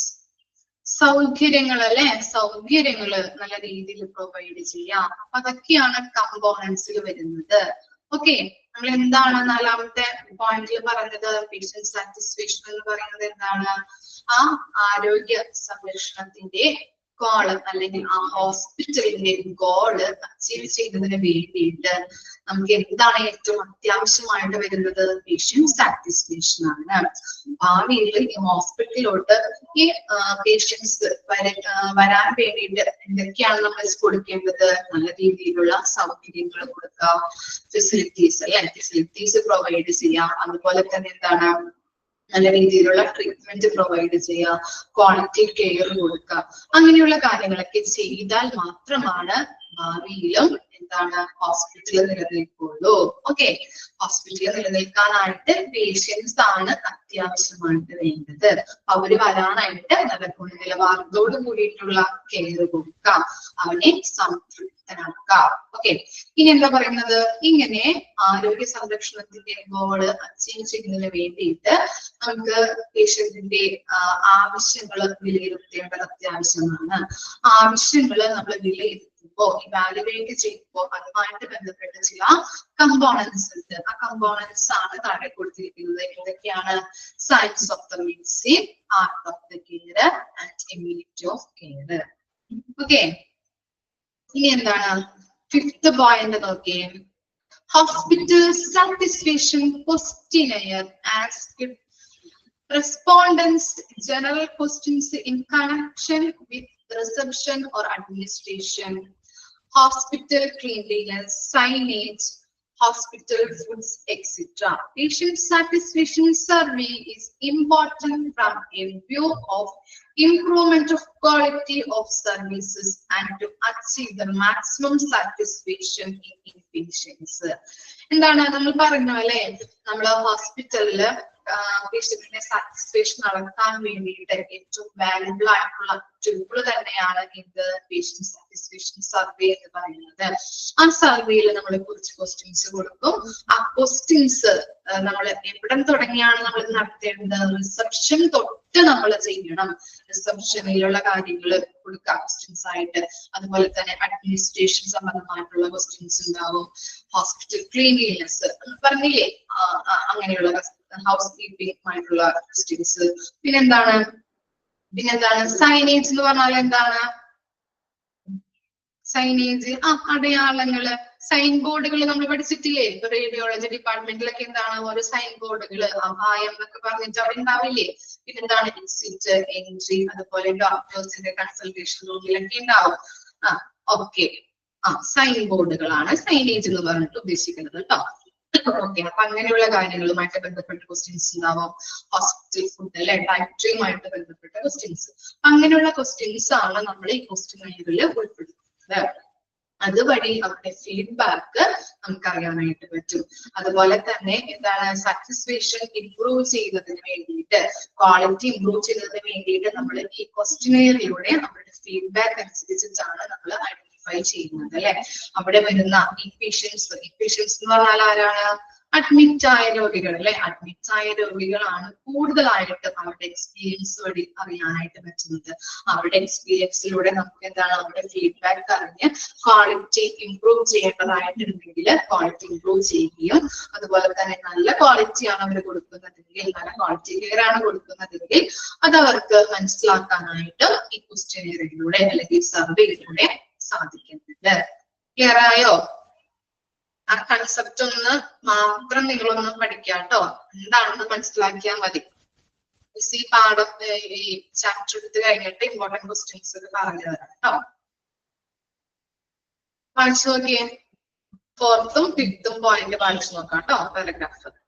സൗകര്യങ്ങൾ അല്ലെ, സൗകര്യങ്ങള് നല്ല രീതിയിൽ പ്രൊവൈഡ് ചെയ്യാം. അപ്പൊ അതൊക്കെയാണ് കമ്പോണൻസിൽ വരുന്നത്. ഓക്കെ, നമ്മൾ എന്താണ് നാലാമത്തെ പോയിന്റിൽ പറഞ്ഞത്? പേഷ്യന്റ് സാറ്റിസ്ഫാക്ഷൻ എന്ന് പറയുന്നത് എന്താണ്? ആ ആരോഗ്യ സംരക്ഷണത്തിന്റെ ഗോള് അല്ലെങ്കിൽ ആ ഹോസ്പിറ്റലിന്റെ ഗോള് അച്ചീവ് ചെയ്യുന്നതിന് വേണ്ടിയിട്ട് നമുക്ക് എന്താണ് ഏറ്റവും അത്യാവശ്യമായിട്ട് വരുന്നത്? പേഷ്യന്റ് സാറ്റിസ്ഫാക്ഷൻ ആണ്. ഭാവിയിൽ ഈ ഹോസ്പിറ്റലിലോട്ട് ഈ പേഷ്യൻസ് വരാൻ വേണ്ടിയിട്ട് എന്തൊക്കെയാണ് നമ്മൾ കൊടുക്കേണ്ടത്? നല്ല രീതിയിലുള്ള സൗകര്യങ്ങൾ കൊടുക്കാം, ഫെസിലിറ്റീസ് അല്ലെ, ഫെസിലിറ്റീസ് പ്രൊവൈഡ് ചെയ്യാം. അതുപോലെ തന്നെ എന്താണ്, നല്ല രീതിയിലുള്ള ട്രീറ്റ്മെന്റ് പ്രൊവൈഡ് ചെയ്യുക, ക്വാളിറ്റി കെയർ കൊടുക്കുക. അങ്ങനെയുള്ള കാര്യങ്ങളൊക്കെ ചെയ്താൽ മാത്രമാണ് ഭാവിയിലും എന്താണ് ഹോസ്പിറ്റലിൽ നിലനിൽക്കുള്ളൂ. ഓക്കെ, ഹോസ്പിറ്റലിൽ നിലനിൽക്കാനായിട്ട് പേഷ്യൻസ് ആണ് അത്യാവശ്യമായിട്ട് വേണ്ടത്. അവര് വരാനായിട്ട് നല്ല ഗുണനിലവാരത്തോട് കൂടിയിട്ടുള്ള കെയർ കൊടുക്കാം, അവനെ സംതൃപ്തനാക്കാം. ഓക്കെ, ഇനി എന്താ പറയുന്നത്? ഇങ്ങനെ ആരോഗ്യ സംരക്ഷണത്തിന്റെ ഗോള് അച്ചീവ് ചെയ്യുന്നതിന് വേണ്ടിയിട്ട് നമുക്ക് പേഷ്യന്റിന്റെ ആവശ്യങ്ങൾ വിലയിരുത്തേണ്ടത് അത്യാവശ്യമാണ്. ആവശ്യങ്ങൾ നമ്മൾ വിലയിരുത്തുമ്പോ, ഇവാലുവേറ്റ് ചെയ്യുമ്പോ അതുമായിട്ട് ബന്ധപ്പെട്ട ചില കമ്പോണൻസ് ഉണ്ട്. ആ കമ്പോണൻസ് ആണ് താഴെ കൊടുത്തിരിക്കുന്നത്. ഏതൊക്കെയാണ്? Science of the medicine, art of the care, and amenity of care. Okay, ഇനി എന്താണ് ഫിഫ്ത് പോയിന്റ് നോക്കിയേ. Hospital satisfaction questionnaire asked Respondents general questions in connection with reception or administration, hospital cleanliness, signage, hospital foods, etc. Patient satisfaction survey is important from a view of improvement of quality of services and to achieve the maximum satisfaction in patients. എന്താണ് നമ്മൾ പറഞ്ഞ പോലെ നമ്മൾ ഹോസ്പിറ്റലില് പേഷ്യന്റിന്റെ satisfaction അളക്കാൻ വേണ്ടിയിട്ട് ഏറ്റവും valuable ആയിട്ടുള്ള ടൂൾ തന്നെയാണ് ഇത് പേഷ്യന്റ് സാറ്റിസ്ഫാക്ഷൻ സർവേ എന്ന് പറയുന്നത്. ആ സർവേയിൽ നമ്മൾ കുറച്ച് ക്വസ്റ്റ്യൻസ് കൊടുക്കും. ആ ക്വസ്റ്റ്യൻസ് നമ്മൾ എവിടെ തുടങ്ങിയാണ് നമ്മൾ നടത്തേണ്ടത്? റിസപ്ഷൻ തൊട്ട് നമ്മൾ ചെയ്യണം. റിസപ്ഷനിലുള്ള കാര്യങ്ങൾ കൊടുക്കുക ക്വസ്റ്റ്യൻസ് ആയിട്ട്. അതുപോലെ തന്നെ അഡ്മിനിസ്ട്രേഷൻ സംബന്ധമായിട്ടുള്ള ക്വസ്റ്റ്യൻസ് ഉണ്ടാവും. ഹോസ്പിറ്റൽ ക്ലീൻലിനെസ് പറഞ്ഞില്ലേ, അങ്ങനെയുള്ള ഹൗസ് കീപ്പിംഗ് ആയിട്ടുള്ള ക്വസ്റ്റ്യൻസ്. പിന്നെന്താണ് സൈനേജ് എന്ന് പറഞ്ഞാൽ എന്താണ്? സൈനേജ് അടയാളങ്ങള്, സൈൻ ബോർഡുകൾ നമ്മൾ പഠിച്ചിട്ടില്ലേ? ഇപ്പൊ റേഡിയോളജി ഡിപ്പാർട്ട്മെന്റിലൊക്കെ എന്താണ് ഓരോ സൈൻ ബോർഡുകള് എന്നൊക്കെ പറഞ്ഞിട്ട് അവിടെ ഉണ്ടാവില്ലേ? പിന്നെന്താണ് എക്സിറ്റ്, എൻട്രി, അതുപോലെ ഡോക്ടേഴ്സിന്റെ കൺസൾട്ടേഷൻ റൂമിലൊക്കെ ഉണ്ടാവും. ഓക്കെ, സൈൻ ബോർഡുകളാണ് സൈനേജ് എന്ന് പറഞ്ഞിട്ട് ഉദ്ദേശിക്കുന്നത് കേട്ടോ. ഓക്കെ, അപ്പൊ അങ്ങനെയുള്ള കാര്യങ്ങളുമായിട്ട് ബന്ധപ്പെട്ട ക്വസ്റ്റ്യൻസ് ഉണ്ടാവും. ഹോസ്പിറ്റൽ ഫുഡ് അല്ലെ, ഡയറ്ററിയുമായിട്ട് ബന്ധപ്പെട്ട ക്വസ്റ്റ്യൻസ്. അങ്ങനെയുള്ള ക്വസ്റ്റ്യൻസ് ആണ് നമ്മൾ ഈ ക്വസ്റ്റ്യനുകളിൽ ഉൾപ്പെടുത്തുന്നത്. അതുവഴി അവരുടെ ഫീഡ്ബാക്ക് നമുക്ക് അറിയാനായിട്ട് പറ്റും. അതുപോലെ തന്നെ എന്താണ് സാറ്റിസ്ഫാക്ഷൻ ഇംപ്രൂവ് ചെയ്യുന്നതിന് വേണ്ടിയിട്ട്, ക്വാളിറ്റി ഇംപ്രൂവ് ചെയ്യുന്നതിന് വേണ്ടിയിട്ട് നമ്മൾ ഈ ക്വസ്റ്റ്യനിലൂടെ നമ്മുടെ ഫീഡ്ബാക്ക് അനുസരിച്ചിട്ടാണ് നമ്മൾ ഐഡന്റിഫൈ ചെയ്യുന്നത് അല്ലെ. അവിടെ വരുന്ന ഈ പേഷ്യൻസ് എന്ന് പറഞ്ഞാൽ ആരാണ്? അഡ്മിറ്റ് ആയ രോഗികൾ അല്ലെ. അഡ്മിറ്റ് ആയ രോഗികളാണ് കൂടുതലായിട്ട് അവരുടെ എക്സ്പീരിയൻസ് വഴി അറിയാനായിട്ട് പറ്റുന്നത്. അവരുടെ എക്സ്പീരിയൻസിലൂടെ നമുക്ക് എന്താണ് അവരുടെ ഫീഡ്ബാക്ക് അറിഞ്ഞ് ക്വാളിറ്റി ഇംപ്രൂവ് ചെയ്യേണ്ടതായിട്ടുണ്ടെങ്കിൽ ക്വാളിറ്റി ഇംപ്രൂവ് ചെയ്യുകയും, അതുപോലെ തന്നെ നല്ല ക്വാളിറ്റിയാണ് അവർ കൊടുക്കുന്നതെങ്കിൽ, നല്ല ക്വാളിറ്റി കെയർ ആണ് കൊടുക്കുന്നതെങ്കിൽ അത് അവർക്ക് മനസ്സിലാക്കാനായിട്ട് ഈ ക്വസ്റ്റ്യനിലൂടെ അല്ലെങ്കിൽ സർവേയിലൂടെ സാധിക്കുന്നുണ്ട്. ക്ലിയർ ആയോ? ആ കൺസെപ്റ്റ് ഒന്ന് മാത്രം നിങ്ങളൊന്ന് പഠിക്കാട്ടോ. എന്താണെന്ന് മനസ്സിലാക്കിയാൽ മതി. ഈ പാഠം ഈ ചാപ്റ്റർ എടുത്ത് കഴിഞ്ഞിട്ട് ഇമ്പോർട്ടന്റ് ക്വസ്റ്റ്യൻസ് ഒക്കെ പറഞ്ഞു തരാം കേട്ടോ. വായിച്ചു നോക്കിയേ. 4th ഉം 5th ഉം പോയിന്റ് വായിച്ചു നോക്കാം കേട്ടോ. പാരഗ്രാഫ്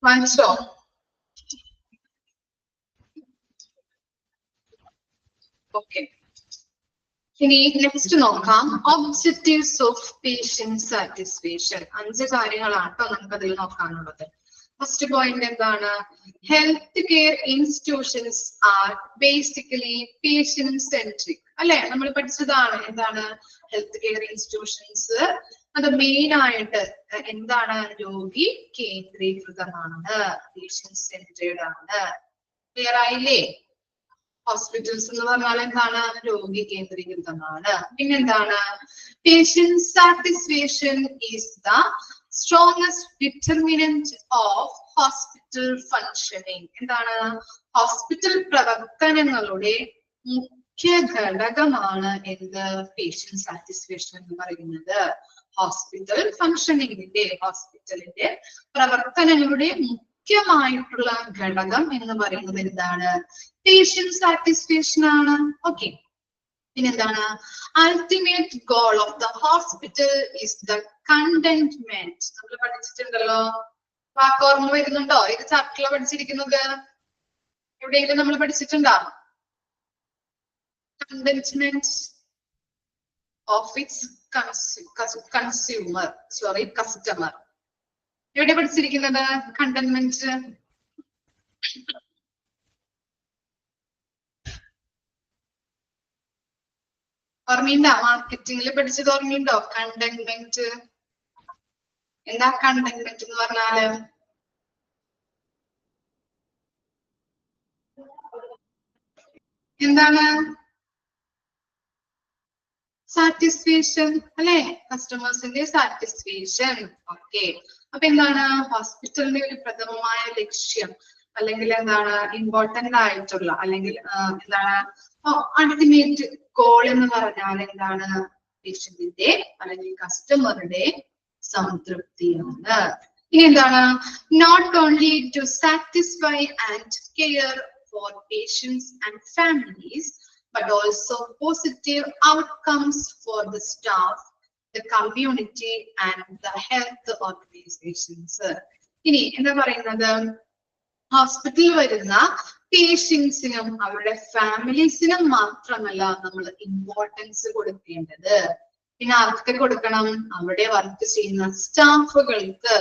വായിച്ചോ? ഓക്കെ, ഇനി നെക്സ്റ്റ് നോക്കാം. Objectives of patient satisfaction. 5 കാര്യങ്ങളാണ് കേട്ടോ നമുക്ക് അതിൽ നോക്കാനുള്ളത്. ഫസ്റ്റ് പോയിന്റ് എന്താണ്? Health care institutions are basically patient centric അല്ലെ. നമ്മൾ പഠിച്ചതാണ് എന്താണ് ഹെൽത്ത് കെയർ ഇൻസ്റ്റിറ്റ്യൂഷൻസ്. അത് മെയിൻ ആയിട്ട് എന്താണ്? രോഗി കേന്ദ്രീകൃതമാണ്, പേഷ്യന്റ് സെൻട്രേഡ് ആണ്. ക്ലിയർ ആയില്ലേ? ഹോസ്പിറ്റൽസ് എന്ന് പറഞ്ഞാൽ എന്താണ്? രോഗി കേന്ദ്രീകൃതമാണ്. പിന്നെന്താണ്? Patient satisfaction is the strongest determinant of hospital functioning. എന്താണ്? ഹോസ്പിറ്റൽ പ്രവർത്തനങ്ങളുടെ മുഖ്യ ഘടകമാണ് എന്ത്? പേഷ്യന്റ് സാറ്റിസ്ഫാക്ഷൻ എന്ന് പറയുന്നത്. ഹോസ്പിറ്റൽ ഫങ്ഷനിങ്ങിന്റെ, ഹോസ്പിറ്റലിന്റെ പ്രവർത്തനങ്ങളുടെ മുഖ്യമായിട്ടുള്ള ഘടകം എന്ന് പറയുന്നത് എന്താണ്? പേഷ്യന്റ് സാറ്റിസ്ഫാക്ഷൻ ആണ്. ഓക്കെ. പിന്നെന്താണ്? Ultimate goal of the hospital is the contentment. നമ്മൾ പഠിച്ചിട്ടുണ്ടല്ലോ. വാക്ക് ഓർമ്മ വരുന്നുണ്ടോ? ഇത് ചാപ്റ്ററിലാണ് പഠിച്ചിരിക്കുന്നത്. എവിടെയെങ്കിലും നമ്മൾ പഠിച്ചിട്ടുണ്ടോ? Contentment of its customer. എവിടെ പഠിച്ചിരിക്കുന്നത് കണ്ടന്റ്മെന്റ്? ഓർമ്മയുണ്ടോ? മാർക്കറ്റിംഗിൽ പഠിച്ചത് ഓർമ്മയുണ്ടോ? കണ്ടന്റ്മെന്റ്. എന്താ കണ്ടന്റ്മെന്റ് എന്ന് പറഞ്ഞാല്? എന്താണ്? സാറ്റിസ്ഫാക്ഷൻ അല്ലെ? കസ്റ്റമേഴ്സിന്റെ സാറ്റിസ്ഫാക്ഷൻ. ഓക്കെ. അപ്പൊ എന്താണ്? ഹോസ്പിറ്റലിന്റെ ഒരു പ്രഥമമായ ലക്ഷ്യം അല്ലെങ്കിൽ എന്താണ് ഇമ്പോർട്ടന്റ് ആയിട്ടുള്ള അല്ലെങ്കിൽ എന്താണ് അൾട്ടിമേറ്റ് ഗോൾ എന്ന് പറഞ്ഞാൽ എന്താണ്? പേഷ്യന്റിന്റെ അല്ലെങ്കിൽ കസ്റ്റമറുടെ സംതൃപ്തിയാണ്. ഇനി എന്താണ്? Not only to satisfy and care for patients and families but also positive outcomes for the staff, the community and the health organizations. ഇനി എന്താ പറയുന്നത്? ഹോസ്പിറ്റലിൽ വരുന്ന പേഷ്യൻസിനും അവരുടെ ഫാമിലീസിനും മാത്രമല്ല നമ്മൾ ഇമ്പോർട്ടൻസ് കൊടുക്കേണ്ടത്. പിന്നെ ആർക്കൊക്കെ കൊടുക്കണം? അവിടെ വർക്ക് ചെയ്യുന്ന സ്റ്റാഫുകൾക്ക്,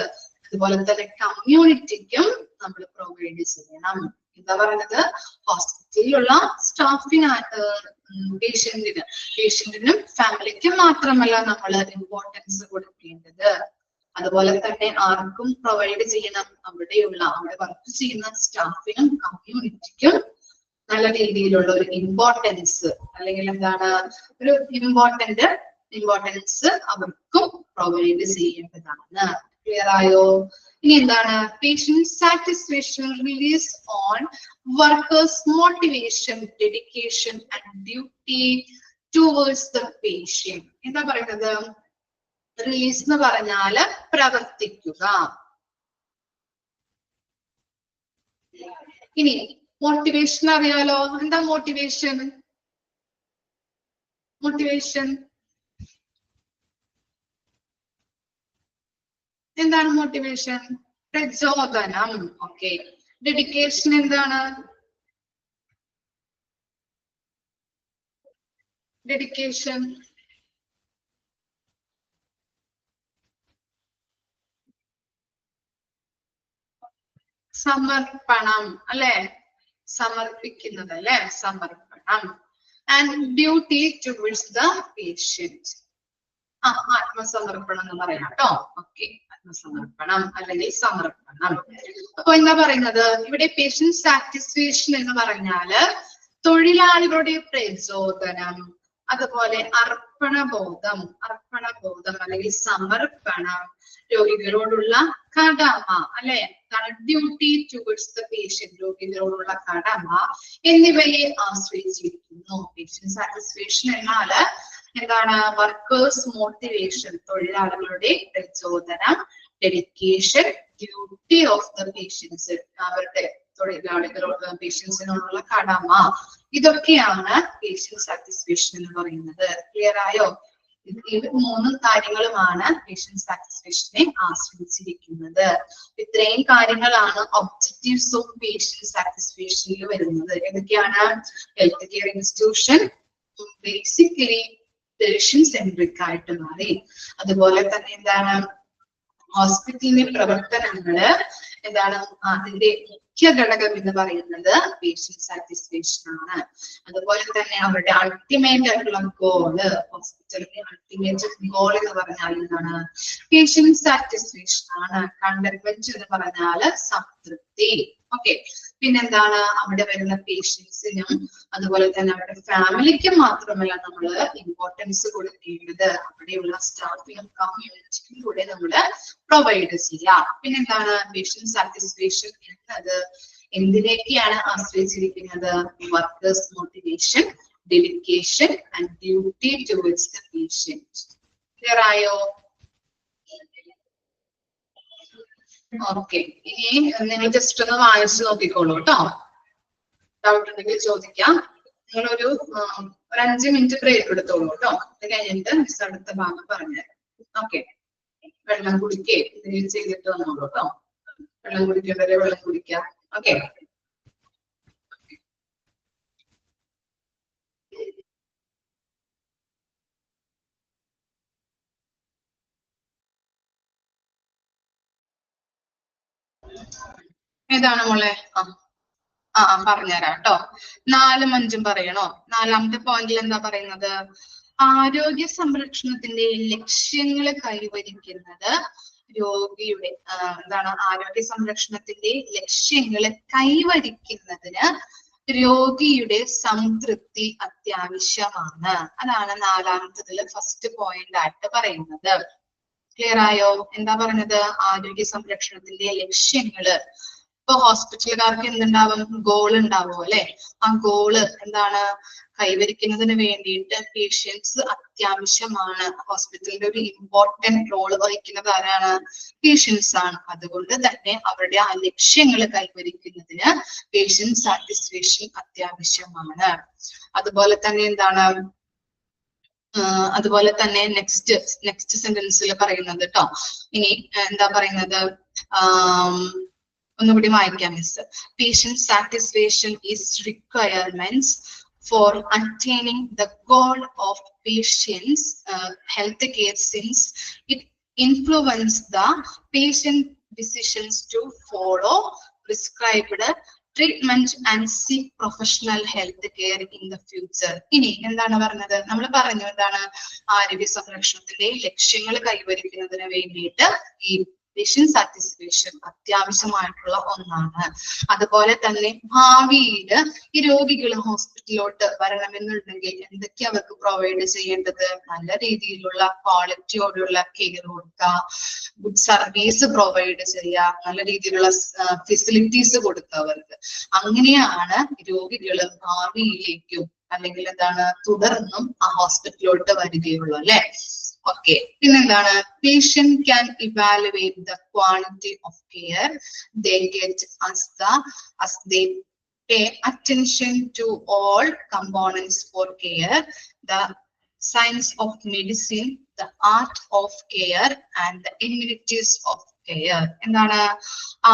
അതുപോലെ തന്നെ കമ്മ്യൂണിറ്റിക്കും നമ്മൾ പ്രൊവൈഡ് ചെയ്യണം. എന്താ പറയുന്നത്? ഹോസ്പിറ്റലിലുള്ള പേഷ്യന്റിനും ഫാമിലിക്കും മാത്രമല്ല നമ്മൾ ഇമ്പോർട്ടൻസ് കൊടുക്കേണ്ടത്. അതുപോലെ തന്നെ ആർക്കും പ്രൊവൈഡ് ചെയ്യണം? അവിടെ വർക്ക് ചെയ്യുന്ന സ്റ്റാഫിനും കമ്മ്യൂണിറ്റിക്കും നല്ല രീതിയിലുള്ള ഒരു ഇമ്പോർട്ടൻസ് അല്ലെങ്കിൽ എന്താണ് ഒരു ഇമ്പോർട്ടൻസ് അവർക്കും പ്രൊവൈഡ് ചെയ്യേണ്ടതാണ്. ക്ലിയർ ആയോ? ഇനി എന്താണ്? Patient satisfaction release on workers motivation, dedication and duty towards the patient. എന്താ പറയുന്നത്? റിലീസ് എന്ന് പറഞ്ഞാല് പ്രവർത്തിക്കുക. ഇനി മോട്ടിവേഷൻ അറിയാലോ. എന്താ മോട്ടിവേഷൻ? എന്താണ് മോട്ടിവേഷൻ? പ്രചോദനം. ഓക്കെ. ഡെഡിക്കേഷൻ എന്താണ്? ഡെഡിക്കേഷൻ സമർപ്പണം അല്ലെ? സമർപ്പിക്കുന്നത് അല്ലെ? സമർപ്പണം. And duty towards the patient. ആത്മസമർപ്പണം എന്ന് പറയാം കേട്ടോ. ഓക്കെ. ആത്മസമർപ്പണം അല്ലെങ്കിൽ സമർപ്പണം. അപ്പൊ എന്താ പറയുന്നത്? ഇവിടെ പേഷ്യന്റ് സാറ്റിസ്ഫാക്ഷൻ എന്ന് പറഞ്ഞാല് തൊഴിലാളികളുടെ പ്രചോദനം, അതുപോലെ അർപ്പണബോധം അല്ലെങ്കിൽ സമർപ്പണം, രോഗികളോടുള്ള കടമ അല്ലെ? ഡ്യൂട്ടി ടുവേർഡ്സ് ദ പേഷ്യന്റ്, രോഗികളോടുള്ള കടമ എന്നിവയെ ആശ്രയിച്ചിരിക്കുന്നു. പേഷ്യന്റ് സാറ്റിസ്ഫാക്ഷൻ എന്നാല് എന്താണ്? വർക്കേഴ്സ് മോട്ടിവേഷൻ, തൊഴിലാളികളുടെ പ്രചോദനം, dedication, duty of the patients, അവരുടെ തൊഴിലാളികളോട് പേഷ്യൻസിനോടുള്ള കടമ, ഇതൊക്കെയാണ് പേഷ്യന്റ് സാറ്റിസ്ഫാക്ഷൻ എന്ന് പറയുന്നത്. ക്ലിയർ ആയോ? ഈ 3 കാര്യങ്ങളുമാണ് പേഷ്യന്റ് സാറ്റിസ്ഫാക്ഷനെ ആശ്രയിച്ചിരിക്കുന്നത്. ഇത്രയും കാര്യങ്ങളാണ് ഒബ്ജക്റ്റീവ്സ് ഓഫ് പേഷ്യന്റ് സാറ്റിസ്ഫാക്ഷനിൽ വരുന്നത്. ഏതൊക്കെയാണ്? Health care institution basically patient centric ആയിട്ട് മാറി. അതുപോലെ തന്നെ എന്താണ്? ഹോസ്പിറ്റലിന്റെ പ്രവർത്തനങ്ങള് എന്താണ്? അതിന്റെ മുഖ്യ ഘടകം എന്ന് പറയുന്നത് പേഷ്യന്റ് സാറ്റിസ്ഫാക്ഷൻ ആണ്. അതുപോലെ തന്നെ അവരുടെ അൾട്ടിമേറ്റ് ആയിട്ടുള്ള ഗോള്, ഹോസ്പിറ്റലിന്റെ അൾട്ടിമേറ്റ് ഗോൾ എന്ന് പറഞ്ഞാൽ എന്താണ്? പേഷ്യന്റ് സാറ്റിസ്ഫാക്ഷൻ ആണ്. കണ്ടന്റ്മെന്റ് എന്ന് പറഞ്ഞാല് സംതൃപ്തി. ഓക്കെ. പിന്നെന്താണ് അവിടെ വരുന്ന പേഷ്യൻസിനും അതുപോലെ തന്നെ അവരുടെ ഫാമിലിക്കും മാത്രമല്ല നമ്മൾ ഇമ്പോർട്ടൻസ് കൊടുക്കേണ്ടത് അവിടെയുള്ള സ്റ്റാഫിനും കമ്മ്യൂണിറ്റിക്കും കൂടെ നമ്മൾ പ്രൊവൈഡ് ചെയ്യാം. പിന്നെന്താണ് പേഷ്യന്റ് സാറ്റിസ്ഫാക്ഷൻ എന്നത് എന്തിനൊക്കെയാണ് ആശ്രയിച്ചിരിക്കുന്നത്? Workers motivation, dedication and duty towards the patient. Clear ആയോ? ഓക്കെ. ഇനി നിങ്ങൾ ജസ്റ്റ് ഒന്ന് വായിച്ചു നോക്കിക്കോളൂ കേട്ടോ. ഡൗട്ട് ഉണ്ടെങ്കിൽ ചോദിക്കാം. നിങ്ങളൊരു 5 മിനിറ്റ് ബ്രേക്ക് എടുത്തോളൂ കേട്ടോ. അത് കഴിഞ്ഞിട്ട് മിസ് അടുത്ത ഭാഗം പറഞ്ഞുതരാം. ഓക്കെ. വെള്ളം കുടിക്കേ എന്തെങ്കിലും ചെയ്തിട്ട് വന്നോളൂ കേട്ടോ. വെള്ളം കുടിക്കേണ്ടവരെ വെള്ളം കുടിക്കാം. ഓക്കെ. ഏതാണ് മോളെ? പറഞ്ഞുതരാം കേട്ടോ. 4ഉം 5ഉം പറയണോ? 4ാമത്തെ പോയിന്റിൽ എന്താ പറയുന്നത്? ആരോഗ്യ സംരക്ഷണത്തിന്റെ ലക്ഷ്യങ്ങൾ കൈവരിക്കുന്നത് രോഗിയുടെ എന്താണ്? ആരോഗ്യ സംരക്ഷണത്തിന്റെ ലക്ഷ്യങ്ങൾ കൈവരിക്കുന്നതിന് രോഗിയുടെ സംതൃപ്തി അത്യാവശ്യമാണ്. അതാണ് 4ാമത്തതില് ഫസ്റ്റ് പോയിന്റ് ആയിട്ട് പറയുന്നത്. ക്ലിയർ ആയോ? എന്താ പറഞ്ഞത്? ആരോഗ്യ സംരക്ഷണത്തിന്റെ ലക്ഷ്യങ്ങള്. ഇപ്പൊ ഹോസ്പിറ്റലുകാർക്ക് എന്തുണ്ടാവും? ഗോൾ ഉണ്ടാവും അല്ലെ? ആ ഗോള് എന്താണ്? കൈവരിക്കുന്നതിന് വേണ്ടിയിട്ട് പേഷ്യൻസ് അത്യാവശ്യമാണ്. ഹോസ്പിറ്റലിന്റെ ഒരു ഇമ്പോർട്ടന്റ് റോള് വഹിക്കുന്നത് ആരാണ്? പേഷ്യൻസ് ആണ്. അതുകൊണ്ട് തന്നെ അവരുടെ ആ ലക്ഷ്യങ്ങൾ കൈവരിക്കുന്നതിന് പേഷ്യന്റ് സാറ്റിസ്ഫാക്ഷൻ അത്യാവശ്യമാണ്. അതുപോലെ തന്നെ എന്താണ്? അതുപോലെ തന്നെ നെക്സ്റ്റ് സെന്റൻസിൽ പറയുന്നത് കേട്ടോ. ഇനി എന്താ പറയുന്നത്? ഒന്നുകൂടി വായിക്കാം miss. Patient satisfaction is requirements for attaining the goal of patient's health care, since it influences the patient decisions to follow prescribed treatment and seek professional health care in the future. ഇനി എന്താണ് പറഞ്ഞത്? നമ്മൾ പറഞ്ഞു എന്താണ്? ആരോഗ്യ സംരക്ഷണത്തിന്റെ ലക്ഷ്യങ്ങൾ കൈവരിക്കുന്നതിന് വേണ്ടിയിട്ട് ഈ പേഷ്യന്റ് സാറ്റിസ്ഫാക്ഷൻ അത്യാവശ്യമായിട്ടുള്ള ഒന്നാണ്. അതുപോലെ തന്നെ ഭാവിയിൽ ഈ രോഗികൾ ഹോസ്പിറ്റലിലോട്ട് വരണമെന്നുണ്ടെങ്കിൽ എന്തൊക്കെ അവർക്ക് പ്രൊവൈഡ് ചെയ്യേണ്ടത്? നല്ല രീതിയിലുള്ള ക്വാളിറ്റിയോടുള്ള കെയർ കൊടുക്കുക, ഗുഡ് സർവീസ് പ്രൊവൈഡ് ചെയ്യുക, നല്ല രീതിയിലുള്ള ഫെസിലിറ്റീസ് കൊടുക്കുക അവർക്ക്. അങ്ങനെയാണ് രോഗികൾ ഭാവിയിലേക്കും അല്ലെങ്കിൽ എന്താണ് തുടർന്നും ആ ഹോസ്പിറ്റലിലോട്ട് വരികയുള്ളൂ അല്ലെ? ഓക്കെ. പിന്നെന്താണ്? Patient can evaluate the quality of care they get as they pay attention to all components for care, the science of medicine, the art of care and the amenities of care. എന്താണ്?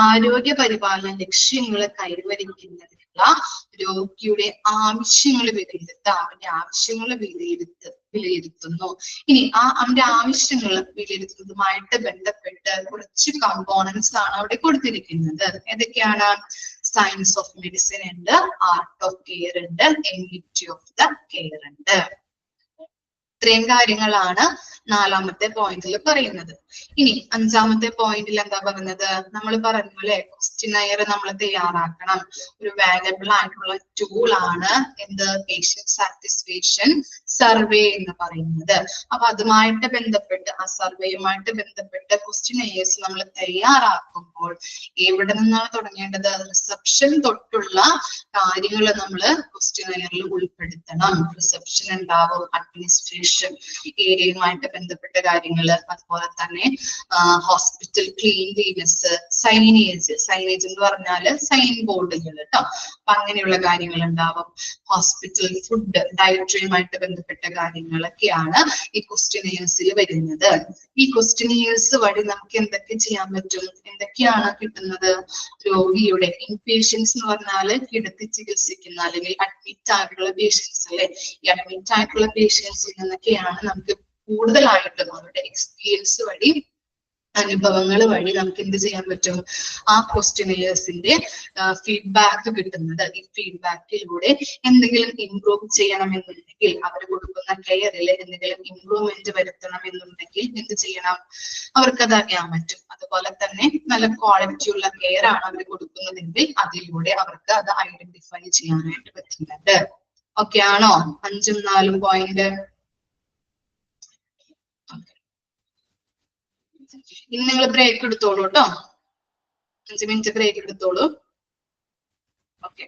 ആരോഗ്യ പരിപാലന ലക്ഷ്യങ്ങൾ കൈവരിക്കുന്നതിനുള്ള രോഗിയുടെ ആവശ്യങ്ങൾ വിലയിരുത്തുക, അവന്റെ ആവശ്യങ്ങൾ വിലയിരുത്തുന്നു. ഇനി അവന്റെ ആവശ്യങ്ങൾ വിലയിരുത്തുന്നതുമായിട്ട് ബന്ധപ്പെട്ട് കുറച്ച് കമ്പോണൻസ് ആണ് അവിടെ കൊടുത്തിരിക്കുന്നത്. ഏതൊക്കെയാണ്? സയൻസ് ഓഫ് മെഡിസിൻ ഉണ്ട്, ആർട്ട് ഓഫ് കെയർ ഉണ്ട്, എമിനിറ്റി ഓഫ് ദ കെയർ ഉണ്ട്. ഇത്രയും കാര്യങ്ങളാണ് 4ാമത്തെ പോയിന്റിൽ പറയുന്നത്. ഇനി 5ാമത്തെ പോയിന്റിൽ എന്താ പറയുന്നത്? നമ്മൾ പറഞ്ഞു അല്ലെ, ക്വസ്റ്റ്യനെയർ നമ്മൾ തയ്യാറാക്കണം. ഒരു വാല്യബിൾ ആയിട്ടുള്ള ടൂൾ ആണ് എന്ത്? പേഷ്യന്റ് സാറ്റിസ്ഫാക്ഷൻ സർവേ എന്ന് പറയുന്നത്. അപ്പൊ അതുമായിട്ട് ബന്ധപ്പെട്ട് ആ സർവേയുമായിട്ട് ബന്ധപ്പെട്ട് ക്വസ്റ്റ്യനെയേഴ്സ് നമ്മൾ തയ്യാറാക്കുമ്പോൾ എവിടെ നിന്നാണ് തുടങ്ങേണ്ടത്? റിസപ്ഷൻ തൊട്ടുള്ള കാര്യങ്ങൾ നമ്മൾ ക്വസ്റ്റ്യനെയറിൽ ഉൾപ്പെടുത്തണം. റിസപ്ഷൻ ഉണ്ടാവും, അഡ്മിനിസ്ട്രേഷൻ ഏരിയയുമായിട്ട് ബന്ധപ്പെട്ട കാര്യങ്ങൾ, അതുപോലെ തന്നെ ഹോസ്പിറ്റൽ ക്ലീൻലിനെസ്, സൈനേജ് എന്ന് പറഞ്ഞാല് സൈൻ ബോർഡുകൾ കേട്ടോ. അപ്പൊ അങ്ങനെയുള്ള കാര്യങ്ങൾ ഉണ്ടാവും. ഹോസ്പിറ്റൽ ഫുഡ്, ഡയറ്ററിയുമായിട്ട് ബന്ധപ്പെട്ട കാര്യങ്ങളൊക്കെയാണ് ഈ ക്വസ്റ്റ്യനെയേഴ്സിൽ വരുന്നത്. ഈ ക്വസ്റ്റ്യനെയേഴ്സ് വഴി നമുക്ക് എന്തൊക്കെ ചെയ്യാൻ പറ്റും? എന്തൊക്കെയാണ് കിട്ടുന്നത്? രോഗിയുടെ ഇൻപേഷ്യൻസ് എന്ന് പറഞ്ഞാല് കിടത്തി ചികിത്സിക്കുന്ന അല്ലെങ്കിൽ അഡ്മിറ്റ് ആയിട്ടുള്ള പേഷ്യൻസ് അല്ലെ, ഈ അഡ്മിറ്റ് ആയിട്ടുള്ള പേഷ്യൻസിൽ നിന്നൊക്കെയാണ് നമുക്ക് കൂടുതലായിട്ടും അവരുടെ എക്സ്പീരിയൻസ് വഴി, അനുഭവങ്ങൾ വഴി നമുക്ക് എന്ത് ചെയ്യാൻ പറ്റും? ആ ക്വസ്റ്റ്യനെയേഴ്സിന്റെ ഫീഡ്ബാക്ക് കിട്ടുന്നത്. ഈ ഫീഡ്ബാക്കിലൂടെ എന്തെങ്കിലും ഇംപ്രൂവ് ചെയ്യണമെന്നുണ്ടെങ്കിൽ, അവർ കൊടുക്കുന്ന കെയറിൽ എന്തെങ്കിലും ഇംപ്രൂവ്മെന്റ് വരുത്തണം എന്നുണ്ടെങ്കിൽ എന്ത് ചെയ്യണം? അവർക്കത് അറിയാൻ പറ്റും. അതുപോലെ തന്നെ നല്ല ക്വാളിറ്റി ഉള്ള കെയർ ആണ് അവർ കൊടുക്കുന്നതെങ്കിൽ അതിലൂടെ അവർക്ക് അത് ഐഡന്റിഫൈ ചെയ്യാനായിട്ട് പറ്റുന്നുണ്ട്. ഓക്കെ ആണോ? 5ഉം 4ഉം പോയിന്റ്. ഇനി നിങ്ങൾ ബ്രേക്ക് എടുത്തോളൂ കേട്ടോ, 5 മിനിറ്റ് ബ്രേക്ക് എടുത്തോളൂ. ഓക്കെ.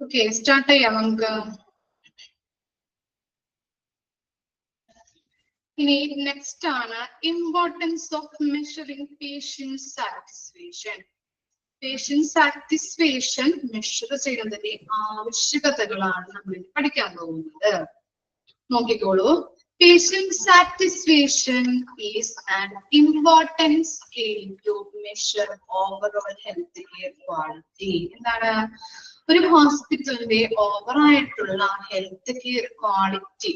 ഓക്കെ, സ്റ്റാർട്ട് ചെയ്യാം നമുക്ക്. ഇനി നെക്സ്റ്റ് ആണ് importance of measuring patient satisfaction. Patient satisfaction measure ചെയ്യുന്നതിന്റെ ആവശ്യകതകളാണ് നമ്മൾ പഠിക്കാൻ പോകുന്നത്. നോക്കിക്കോളൂ. Patient satisfaction is an important skill to measure overall health care quality. എന്താണ്? ഒരു ഹോസ്പിറ്റലിന്റെ ഓവറായിട്ടുള്ള ഹെൽത്ത് കെയർ ക്വാളിറ്റി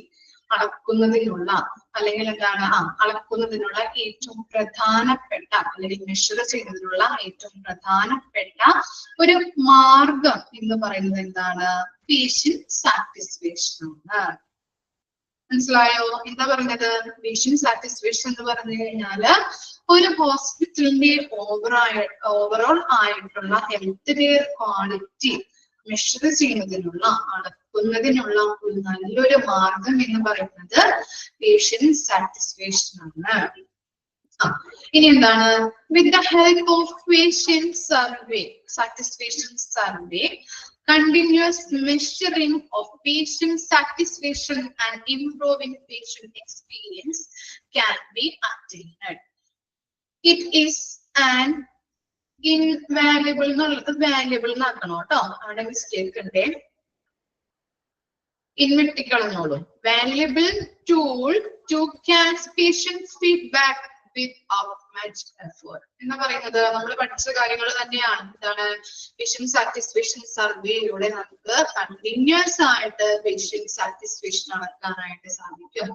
അളക്കുന്നതിനുള്ള അല്ലെങ്കിൽ എന്താണ് അളക്കുന്നതിനുള്ള ഏറ്റവും പ്രധാനപ്പെട്ട അല്ലെങ്കിൽ മെഷർ ചെയ്യുന്നതിനുള്ള ഏറ്റവും പ്രധാനപ്പെട്ട ഒരു മാർഗം എന്ന് പറയുന്നത് എന്താണ്? പേഷ്യന്റ് സാറ്റിസ്ഫാക്ഷൻ ആണ്. മനസ്സിലായോ? എന്താ പറഞ്ഞത്? പേഷ്യന്റ് സാറ്റിസ്ഫാക്ഷൻ എന്ന് പറഞ്ഞു കഴിഞ്ഞാല് ഒരു ഹോസ്പിറ്റലിന്റെ ഓവറോൾ ആയിട്ടുള്ള ഹെൽത്ത് കെയർ ക്വാളിറ്റി മെഷർ ചെയ്യുന്നതിനുള്ള അളക്കുന്നതിനുള്ള ഒരു നല്ലൊരു മാർഗം എന്ന് പറയുന്നത് പേഷ്യന്റ് സാറ്റിസ്ഫാക്ഷൻ ആണ്. ഇനി എന്താണ്? With the help of patient survey, satisfaction survey, continuous measuring of patient satisfaction and improving patient experience can be attained. It is an invaluable എന്നാക്കണോ കേട്ടോ, അവിടെ മിസ്റ്റേക്ക് ഉണ്ട്. ഇൻവെർട്ടിക്കളെന്നോളൂ. Valuable tool to catch patient feedback without much effort എന്ന് പറയുന്നത് നമ്മൾ പഠിച്ച കാര്യങ്ങൾ തന്നെയാണ്. എന്താണ്? പേഷ്യന്റ് സാറ്റിസ്ഫാക്ഷൻ സർവേയിലൂടെ നമുക്ക് കണ്ടിന്യൂസ് ആയിട്ട് പേഷ്യന്റ് സാറ്റിസ്ഫാക്ഷൻ അളക്കാനായിട്ട് സാധിക്കും.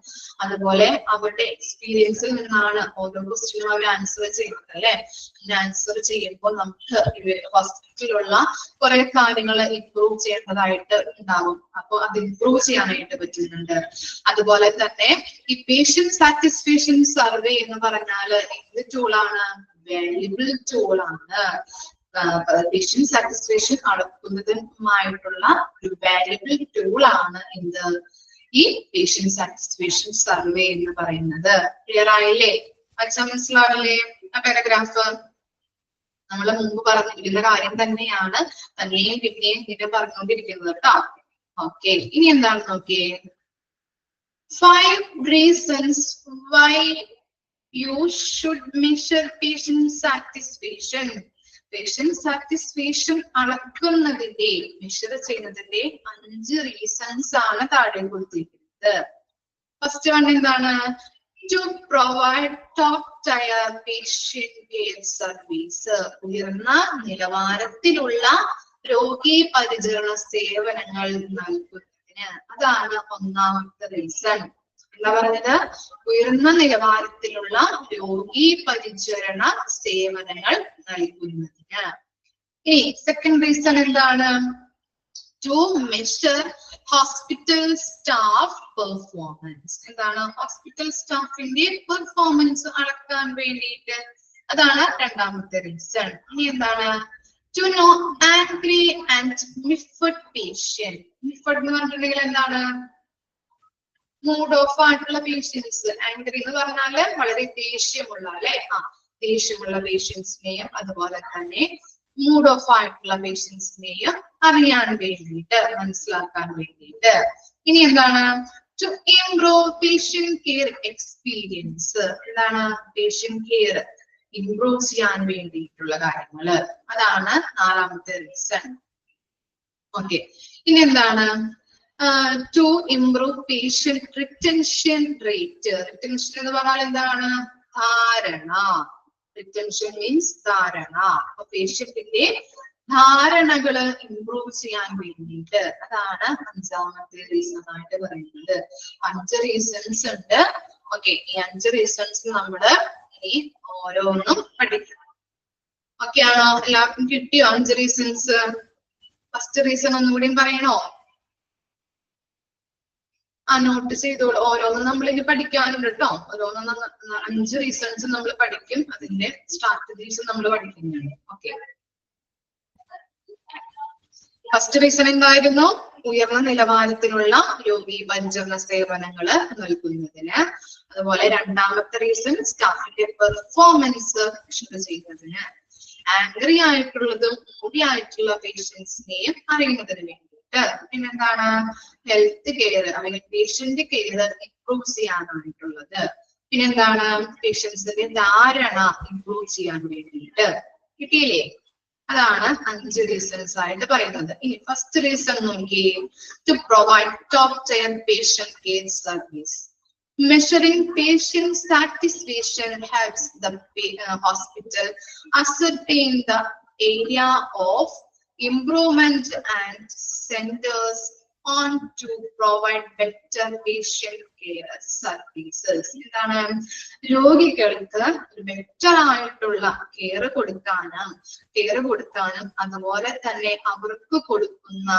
അതുപോലെ അവരുടെ എക്സ്പീരിയൻസിൽ നിന്നാണ് ഓരോ ക്വസ്റ്റ്യനും അവർ ആൻസർ ചെയ്യുന്നത് അല്ലെ. ആൻസർ ചെയ്യുമ്പോൾ നമുക്ക് ഹോസ്പിറ്റലിലുള്ള കുറെ കാര്യങ്ങൾ ഇംപ്രൂവ് ചെയ്യേണ്ടതായിട്ട് ഉണ്ടാവും. അപ്പൊ അത് ഇംപ്രൂവ് ചെയ്യാനായിട്ട് പറ്റുന്നുണ്ട്. അതുപോലെ തന്നെ ഈ പേഷ്യന്റ് സാറ്റിസ്ഫാക്ഷൻ സർവേ എന്ന് പറഞ്ഞാല് എന്ത് ടൂളാണ്? വാല്യുബിൾ ടൂളാണ്. പേഷ്യന്റ് സാറ്റിസ്ഫാക്ഷൻ അളക്കുന്നതുമായിട്ടുള്ള ഒരു വാല്യുബിൾ ടൂളാണ് എന്ത്? ഈ പേഷ്യന്റ് സാറ്റിസ്ഫാക്ഷൻ സർവേ എന്ന് പറയുന്നത്. ക്ലിയർ ആയില്ലേ? മനസ്സിലാവില്ലേ ആ പാരഗ്രാഫ്? നമ്മൾ മുമ്പ് പറഞ്ഞിരിക്കുന്ന കാര്യം തന്നെയാണ്, തന്നെയും പിന്നെയും പിന്നെ പറഞ്ഞുകൊണ്ടിരിക്കുന്നത് കേട്ടോ. ഓക്കെ, ഇനി എന്താണ് നോക്കിയേ. 5 reasons why you should measure patient satisfaction. Patient satisfaction അളക്കുന്നതിന്റെ മെഷർ ചെയ്യുന്നതിന്റെ 5 reasons ആണ് താഴെ കൊടുത്തിരിക്കുന്നത്. ഫസ്റ്റ് വൺ എന്താണ്? To provide top tier patient care service. ഉയർന്ന നിലവാരത്തിലുള്ള രോഗി പരിചരണ സേവനങ്ങൾ നൽകുന്നതിന്. അതാണ് ഒന്നാമത്തെ റീസൺ. എന്താ പറഞ്ഞത്? ഉയർന്ന നിലവാരത്തിലുള്ള രോഗി പരിചരണ സേവനങ്ങൾ നൽകുന്നതിന്. ഇനി സെക്കൻഡ് റീസൺ എന്താണ്? To measure hospital staff performance. എന്താണ്? ഹോസ്പിറ്റൽ സ്റ്റാഫിന്റെ പെർഫോമൻസ് അളക്കാൻ വേണ്ടിയിട്ട്. അതാണ് രണ്ടാമത്തെ റീസൺ. ഇനി എന്താണ്? To know angry and miffed patient. മിഫഡ് എന്ന് പറഞ്ഞിട്ടുണ്ടെങ്കിൽ എന്താണ്? മൂഡ് ഓഫ് ആയിട്ടുള്ള പേഷ്യൻസ്. ആംഗ്രി എന്ന് പറഞ്ഞാല് വളരെ ദേഷ്യമുള്ള അല്ലെ, ദേഷ്യമുള്ള പേഷ്യൻസിനെയും അതുപോലെ തന്നെ മൂഡ് ഓഫ് ആയിട്ടുള്ള പേഷ്യൻസിനെയും അറിയാൻ വേണ്ടിയിട്ട്, മനസ്സിലാക്കാൻ വേണ്ടിയിട്ട്. ഇനി എന്താണ്? To improve patient care experience. എന്താണ്? പേഷ്യന്റ് കെയർ ഇംപ്രൂവ് ചെയ്യാൻ വേണ്ടിയിട്ടുള്ള കാര്യങ്ങള്. അതാണ് നാലാമത്തെ റീസൺ. ഓക്കെ, ഇനി എന്താണ്? To improve patient retention rate. Retention എന്ന് പറഞ്ഞാൽ എന്താണ്? ധാരണ. റിറ്റൻഷൻ മീൻസ് ധാരണ. അപ്പൊ പേഷ്യന്റിന്റെ ധാരണകള് ഇംപ്രൂവ് ചെയ്യാൻ വേണ്ടിയിട്ട്. അതാണ് അഞ്ചാമത്തെ റീസൺ ആയിട്ട് പറയുന്നത്. 5 റീസൺസ് ഉണ്ട്. ഓക്കെ, ഈ 5 റീസൺസ് നമ്മള് ഇനി ഓരോന്നും പഠിക്കണം. ഓക്കെ ആണോ? എല്ലാവർക്കും കിട്ടിയോ 5 റീസൺസ്? ഫസ്റ്റ് റീസൺ ഒന്നുകൂടി പറയണോ? നോട്ട് ചെയ്തോളൂ. ഓരോന്നും നമ്മൾ ഇനി പഠിക്കാനുണ്ട് കേട്ടോ. ഓരോന്നും 5 റീസൺസ് നമ്മൾ പഠിക്കും. അതിന്റെ സ്ട്രാറ്റജീസ് നമ്മൾ പഠിക്കുന്നുണ്ട്. ഓക്കെ, ഫസ്റ്റ് റീസൺ എന്തായിരുന്നു? ഉയർന്ന നിലവാരത്തിലുള്ള രോഗി പരിചരണ സേവനങ്ങൾ നൽകുന്നതിന്. അതുപോലെ രണ്ടാമത്തെ റീസൺ സ്റ്റാഫിന്റെ പെർഫോമൻസ് മെഷർ ചെയ്യുന്നതിന്. ആംഗ്രി ആയിട്ടുള്ളതും മൂടി ആയിട്ടുള്ള പേഷ്യൻസിനെയും അറിയുന്നതിന് വേണ്ടിയിട്ട്. വേണ്ടിയിട്ട്. പിന്നെന്താണ് ഹെൽത്ത് കെയർ അല്ലെങ്കിൽ പേഷ്യന്റ് കെയർ ഇംപ്രൂവ് ചെയ്യാനായിട്ടുള്ളത്. പിന്നെന്താണ് പേഷ്യൻസിന്റെ ധാരണ ഇംപ്രൂവ് ചെയ്യാൻ വേണ്ടിയിട്ട്. കിട്ടിയില്ലേ? അതാണ് 5 റീസൺസ് ആയിട്ട് പറയുന്നത്. ഇനി ഫസ്റ്റ് റീസൺ നോക്കി, to provide top tier patient care service. Measuring patient satisfaction helps the hospital ascertain the area of improvement and centers on to provide better patient care services. എന്താണ് രോഗികൾക്ക് ബെറ്റർ ആയിട്ടുള്ള care കൊടുക്കാനും അതുപോലെ തന്നെ അവർക്ക് കൊടുക്കുന്ന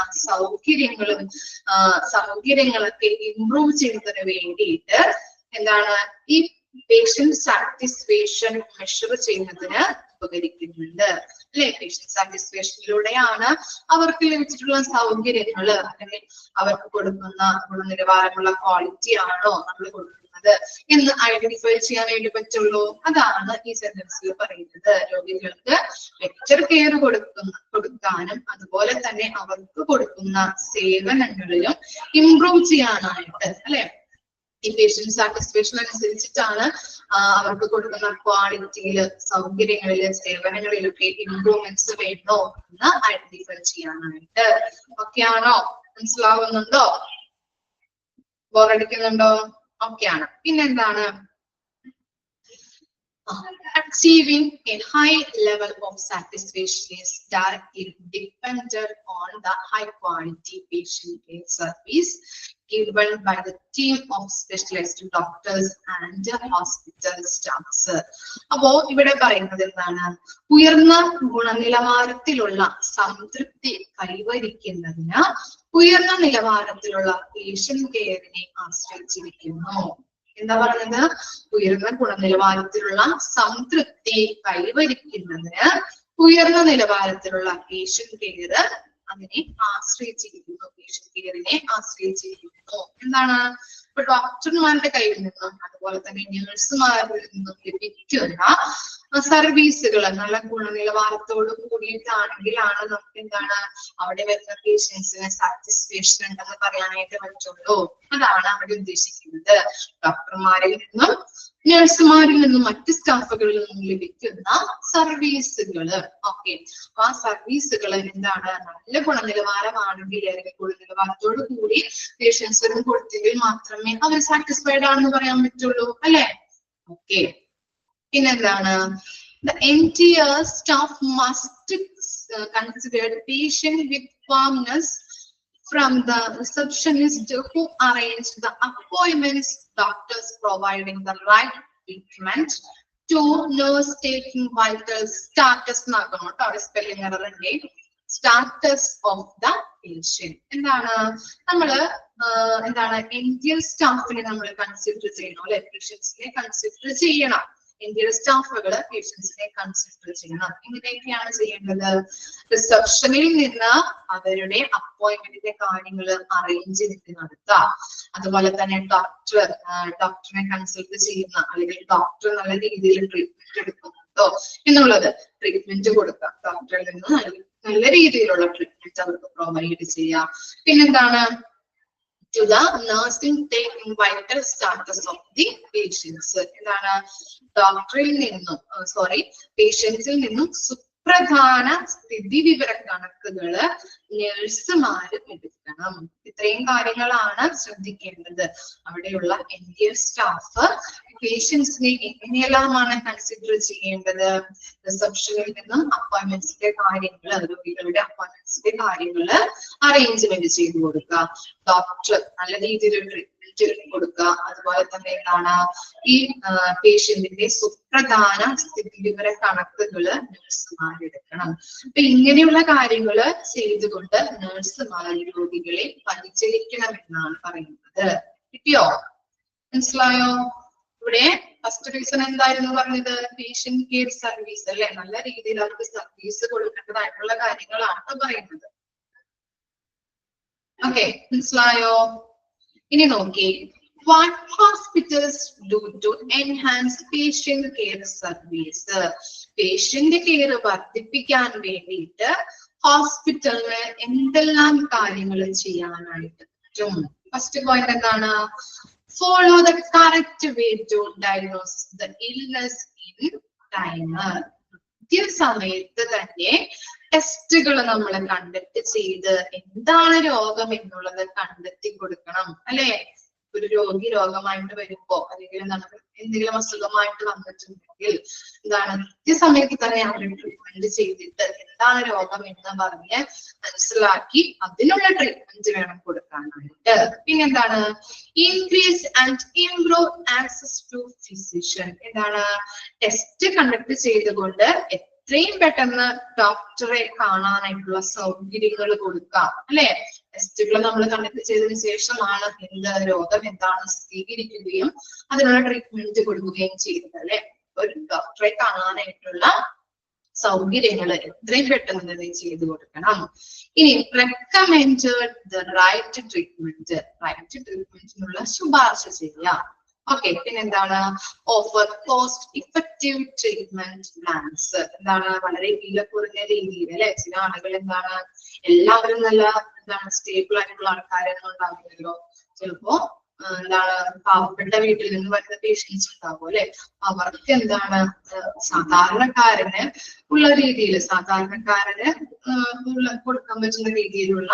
സൗകര്യങ്ങളൊക്കെ ഇംപ്രൂവ് ചെയ്യുന്നതിന് വേണ്ടിയിട്ട് എന്താണ് ഈ പേഷ്യന്റ് സാറ്റിസ്ഫാക്ഷൻ മെഷർ ചെയ്യുന്നതിന് ഉപകരിക്കുന്നുണ്ട് അല്ലെ? പേഷ്യന്റ് സാറ്റിസ്ഫാക്ഷനിലൂടെയാണ് അവർക്ക് ലഭിച്ചിട്ടുള്ള സൗകര്യങ്ങൾ അല്ലെങ്കിൽ അവർക്ക് കൊടുക്കുന്ന ഗുണനിലവാരമുള്ള ക്വാളിറ്റി ആണോ നമ്മൾ കൊടുക്കുന്നത് എന്ന് ഐഡന്റിഫൈ ചെയ്യാൻ വേണ്ടി പറ്റുള്ളൂ. അതാണ് ഈ സെന്റൻസിൽ പറയുന്നത്. രോഗികൾക്ക് ബെറ്റർ കെയർ കൊടുക്കാനും അതുപോലെ തന്നെ അവർക്ക് കൊടുക്കുന്ന സേവനങ്ങളിലും ഇംപ്രൂവ് ചെയ്യാനായിട്ട് അല്ലെ? ഈ പേഷ്യന്റ് സാറ്റിസ്ഫാക്ഷൻ അനുസരിച്ചിട്ടാണ് അവർക്ക് കൊടുക്കുന്ന ക്വാളിറ്റിയില്, സൗകര്യങ്ങളില്, സേവനങ്ങളിലൊക്കെ ഇംപ്രൂവ്മെന്റ്സ് വേണോ എന്ന് ഐഡന്റിഫൈ ചെയ്യാനായിട്ട്. ഓക്കെ ആണോ? മനസ്സിലാവുന്നുണ്ടോ? ബോറടിക്കുന്നുണ്ടോ? ഓക്കെ ആണ്. പിന്നെന്താണ്? Achieving a high level of satisfaction is directly dependent on the high quality patient care service given by the team of specialized doctors and hospital staffs. അപ്പോ ഇവിടെ പറയുന്നത് എന്താണ്? ഉയർന്ന ഗുണനിലവാരത്തിലുള്ള സംതൃപ്തി കൈവരിക്കുന്നതിന് ഉയർന്ന നിലവാരത്തിലുള്ള പേഷ്യന്റ് കെയറിനെ ആശ്രയിച്ചിരിക്കുന്നു. എന്താ പറഞ്ഞത്? ഉയർന്ന ഗുണനിലവാരത്തിലുള്ള സംതൃപ്തി കൈവരിക്കുന്നതിന് ഉയർന്ന നിലവാരത്തിലുള്ള പേഷ്യന്റ് കെയർ അതിനെ ആശ്രയിച്ചിരിക്കുന്നു, പേഷ്യന്റ് കെയറിനെ ആശ്രയിച്ചിരിക്കുന്നു. എന്താണ്? ഇപ്പൊ ഡോക്ടർമാരുടെ കയ്യിൽ നിന്നും അതുപോലെ തന്നെ നഴ്സുമാരിൽ നിന്നും ലഭിക്കുന്ന സർവീസുകൾ നല്ല ഗുണനിലവാരത്തോട് കൂടിയിട്ടാണെങ്കിലാണ് നമുക്ക് എന്താണ് അവിടെ വരുന്ന പേഷ്യൻസിന് സാറ്റിസ്ഫാക്ഷൻ ഉണ്ടെന്ന് പറയാനായിട്ട് പറ്റുള്ളൂ. അതാണ് അവിടെ ഉദ്ദേശിക്കുന്നത്. ഡോക്ടർമാരിൽ നിന്നും നഴ്സുമാരിൽ നിന്നും മറ്റ് സ്റ്റാഫുകളിൽ നിന്നും ലഭിക്കുന്ന സർവീസുകള്. ഓക്കെ, അപ്പൊ ആ സർവീസുകൾ എന്താണ്? നല്ല ഗുണനിലവാരമാണെങ്കിൽ അല്ലെങ്കിൽ ഗുണനിലവാരത്തോട് കൂടി പേഷ്യൻസിനും കൊടുത്തെങ്കിൽ മാത്രമേ അവർ സാറ്റിസ്ഫൈഡ് ആണെന്ന് പറയാൻ പറ്റുള്ളൂ അല്ലെ? ഓക്കെ, പിന്നെന്താണ്? The entire staff must consider patient with firmness from the receptionist who arranged the appointments, doctors providing the right treatment, to nurse taking vital status spelling error status of the patient. എന്താണ് നമ്മള് entire സ്റ്റാഫിനെ നമ്മൾ consider ചെയ്യണം അല്ലെ? പേഷ്യൻസിനെ consider ചെയ്യണം. ഇന്ത്യയുടെ സ്റ്റാഫുകള് പേഷ്യൻസിനെ consider ചെയ്യണം. ഇങ്ങനെയൊക്കെയാണ് ചെയ്യേണ്ടത്. റിസപ്ഷനിൽ നിന്ന് അവരുടെ അപ്പോയിന്റ്മെന്റിന്റെ കാര്യങ്ങൾ അറേഞ്ച് ചെയ്ത് നടത്താം. അതുപോലെ തന്നെ ഡോക്ടറിനെ കൺസൾട്ട് ചെയ്യുന്ന അല്ലെങ്കിൽ ഡോക്ടർ നല്ല രീതിയിൽ ട്രീറ്റ്മെന്റ് എടുക്കുന്നുണ്ടോ എന്നുള്ളത് ട്രീറ്റ്മെന്റ് കൊടുക്കാം. ഡോക്ടറിൽ നിന്ന് നല്ല രീതിയിലുള്ള ട്രീറ്റ്മെന്റ് അവർക്ക് പ്രൊവൈഡ് ചെയ്യാം. പിന്നെന്താണ്? To the nursing taking vital status of the patients. എന്താണ്? ഡോക്ടറിൽ നിന്നും പേഷ്യൻസിൽ നിന്നും സുപ്രധാന സ്ഥിതി വിവര കണക്കുകള് നഴ്സുമാര് എടുക്കണം. ഇത്രയും കാര്യങ്ങളാണ് ശ്രദ്ധിക്കേണ്ടത്. അവിടെയുള്ള എൻഡിയർ സ്റ്റാഫ് പേഷ്യൻസിനെ എങ്ങനെയെല്ലാമാണ് കൺസിഡർ ചെയ്യേണ്ടത്? റിസപ്ഷനിൽ നിന്നും അപ്പോയിന്റ്മെന്റ്സിന്റെ കാര്യങ്ങൾ, രോഗികളുടെ അപ്പോയിന്റ്മെന്റ്സിന്റെ കാര്യങ്ങള് അറേഞ്ച്മെന്റ് ചെയ്തു കൊടുക്കുക. ഡോക്ടർ നല്ല രീതിയിൽ ട്രീറ്റ്മെന്റ് കൊടുക്കുക. അതുപോലെ തന്നെ എന്താണ്? ഈ പേഷ്യന്റിന്റെ സുപ്രധാന സ്ഥിതിവിവര കണക്കുകള് നഴ്സുമാരെടുക്കണം. അപ്പൊ ഇങ്ങനെയുള്ള കാര്യങ്ങള് ചെയ്തുകൊണ്ട് നഴ്സുമാർ രോഗികളെ പരിചരിക്കണമെന്നാണ് പറയുന്നത്. കിട്ടിയോ? മനസ്സിലായോ? ഇവിടെ ഫസ്റ്റ് റീസൺ എന്തായിരുന്നു പറഞ്ഞത്? പേഷ്യന്റ് കെയർ സർവീസ് അല്ലെ? നല്ല രീതിയിൽ അവർക്ക് സർവീസ് കൊടുക്കേണ്ടതായിട്ടുള്ള കാര്യങ്ങളാണ് പറയുന്നത്. ഓക്കെ, മനസ്സിലായോ? ഇനി നോക്കി, what hospitals do to enhance patient care service? Patient care വർദ്ധിപ്പിക്കാൻ വേണ്ടിയിട്ട് ഹോസ്പിറ്റലിന് എന്തെല്ലാം കാര്യങ്ങൾ ചെയ്യാനായിട്ട് പറ്റും? ഫസ്റ്റ് പോയിന്റ് എന്താണ്? Follow the correct way to diagnose the illness in time. കൃത്യസമയത്ത് തന്നെ ടെസ്റ്റുകൾ നമ്മൾ കണ്ടക്ട് ചെയ്ത് എന്താണ് രോഗം എന്നുള്ളത് കണ്ടെത്തി കൊടുക്കണം, അല്ലെ? ഒരു രോഗി രോഗമായിട്ട് വരുമ്പോ അല്ലെങ്കിൽ നമുക്ക് എന്തെങ്കിലും അസുഖമായിട്ട് വന്നിട്ടുണ്ടെങ്കിൽ എന്താണ് കൃത്യസമയത്ത് തന്നെ അവർ ട്രീറ്റ്മെന്റ് ചെയ്തിട്ട് എന്താണ് രോഗം എന്ന് പറഞ്ഞ് മനസ്സിലാക്കി അതിനുള്ള ട്രീറ്റ്മെന്റ് വേണം കൊടുക്കാനായിട്ട്. പിന്നെന്താണ്? Increase and improve access to physician. എന്താണ്? ടെസ്റ്റ് കണ്ടക്ട് ചെയ്തുകൊണ്ട് എത്രയും പെട്ടെന്ന് ഡോക്ടറെ കാണാനായിട്ടുള്ള സൗകര്യങ്ങൾ കൊടുക്കാം, അല്ലെ? ടെസ്റ്റുകൾ നമ്മൾ കണ്ടക്ട് ചെയ്തതിനു ശേഷമാണ് രോഗം എന്താണെന്ന് സ്ഥിരീകരിക്കുകയും അതിനുള്ള ട്രീറ്റ്മെന്റ് കൊടുക്കുകയും ചെയ്യുന്നത്, അല്ലെ? ഒരു ഡോക്ടറെ കാണാനായിട്ടുള്ള സൗകര്യങ്ങൾ എത്രയും പെട്ടെന്ന് തന്നെ ചെയ്തു കൊടുക്കണം. ഇനി recommend the right treatment. Right ട്രീറ്റ്മെന്റിനുള്ള ശുപാർശ ചെയ്യാം. ഓക്കെ, പിന്നെന്താണ്? Offer cost effective treatment plans. എന്താണ്? വളരെ വില കുറഞ്ഞ രീതിയിൽ, അല്ലെ? ചില ആളുകൾ എന്താണ് എല്ലാവരും നല്ല എന്താണ് സ്റ്റേബിൾ ആയിട്ടുള്ള ആൾക്കാരൊന്നും ഉണ്ടാവില്ലല്ലോ. ചിലപ്പോ എന്താണ് പാവപ്പെട്ട വീട്ടിൽ നിന്ന് വരുന്ന പേഷ്യൻസ് ഉണ്ടാവും, അല്ലെ? അവർക്ക് എന്താണ് സാധാരണക്കാരന് ഉള്ള രീതിയിൽ സാധാരണക്കാരന് കൊടുക്കാൻ പറ്റുന്ന രീതിയിലുള്ള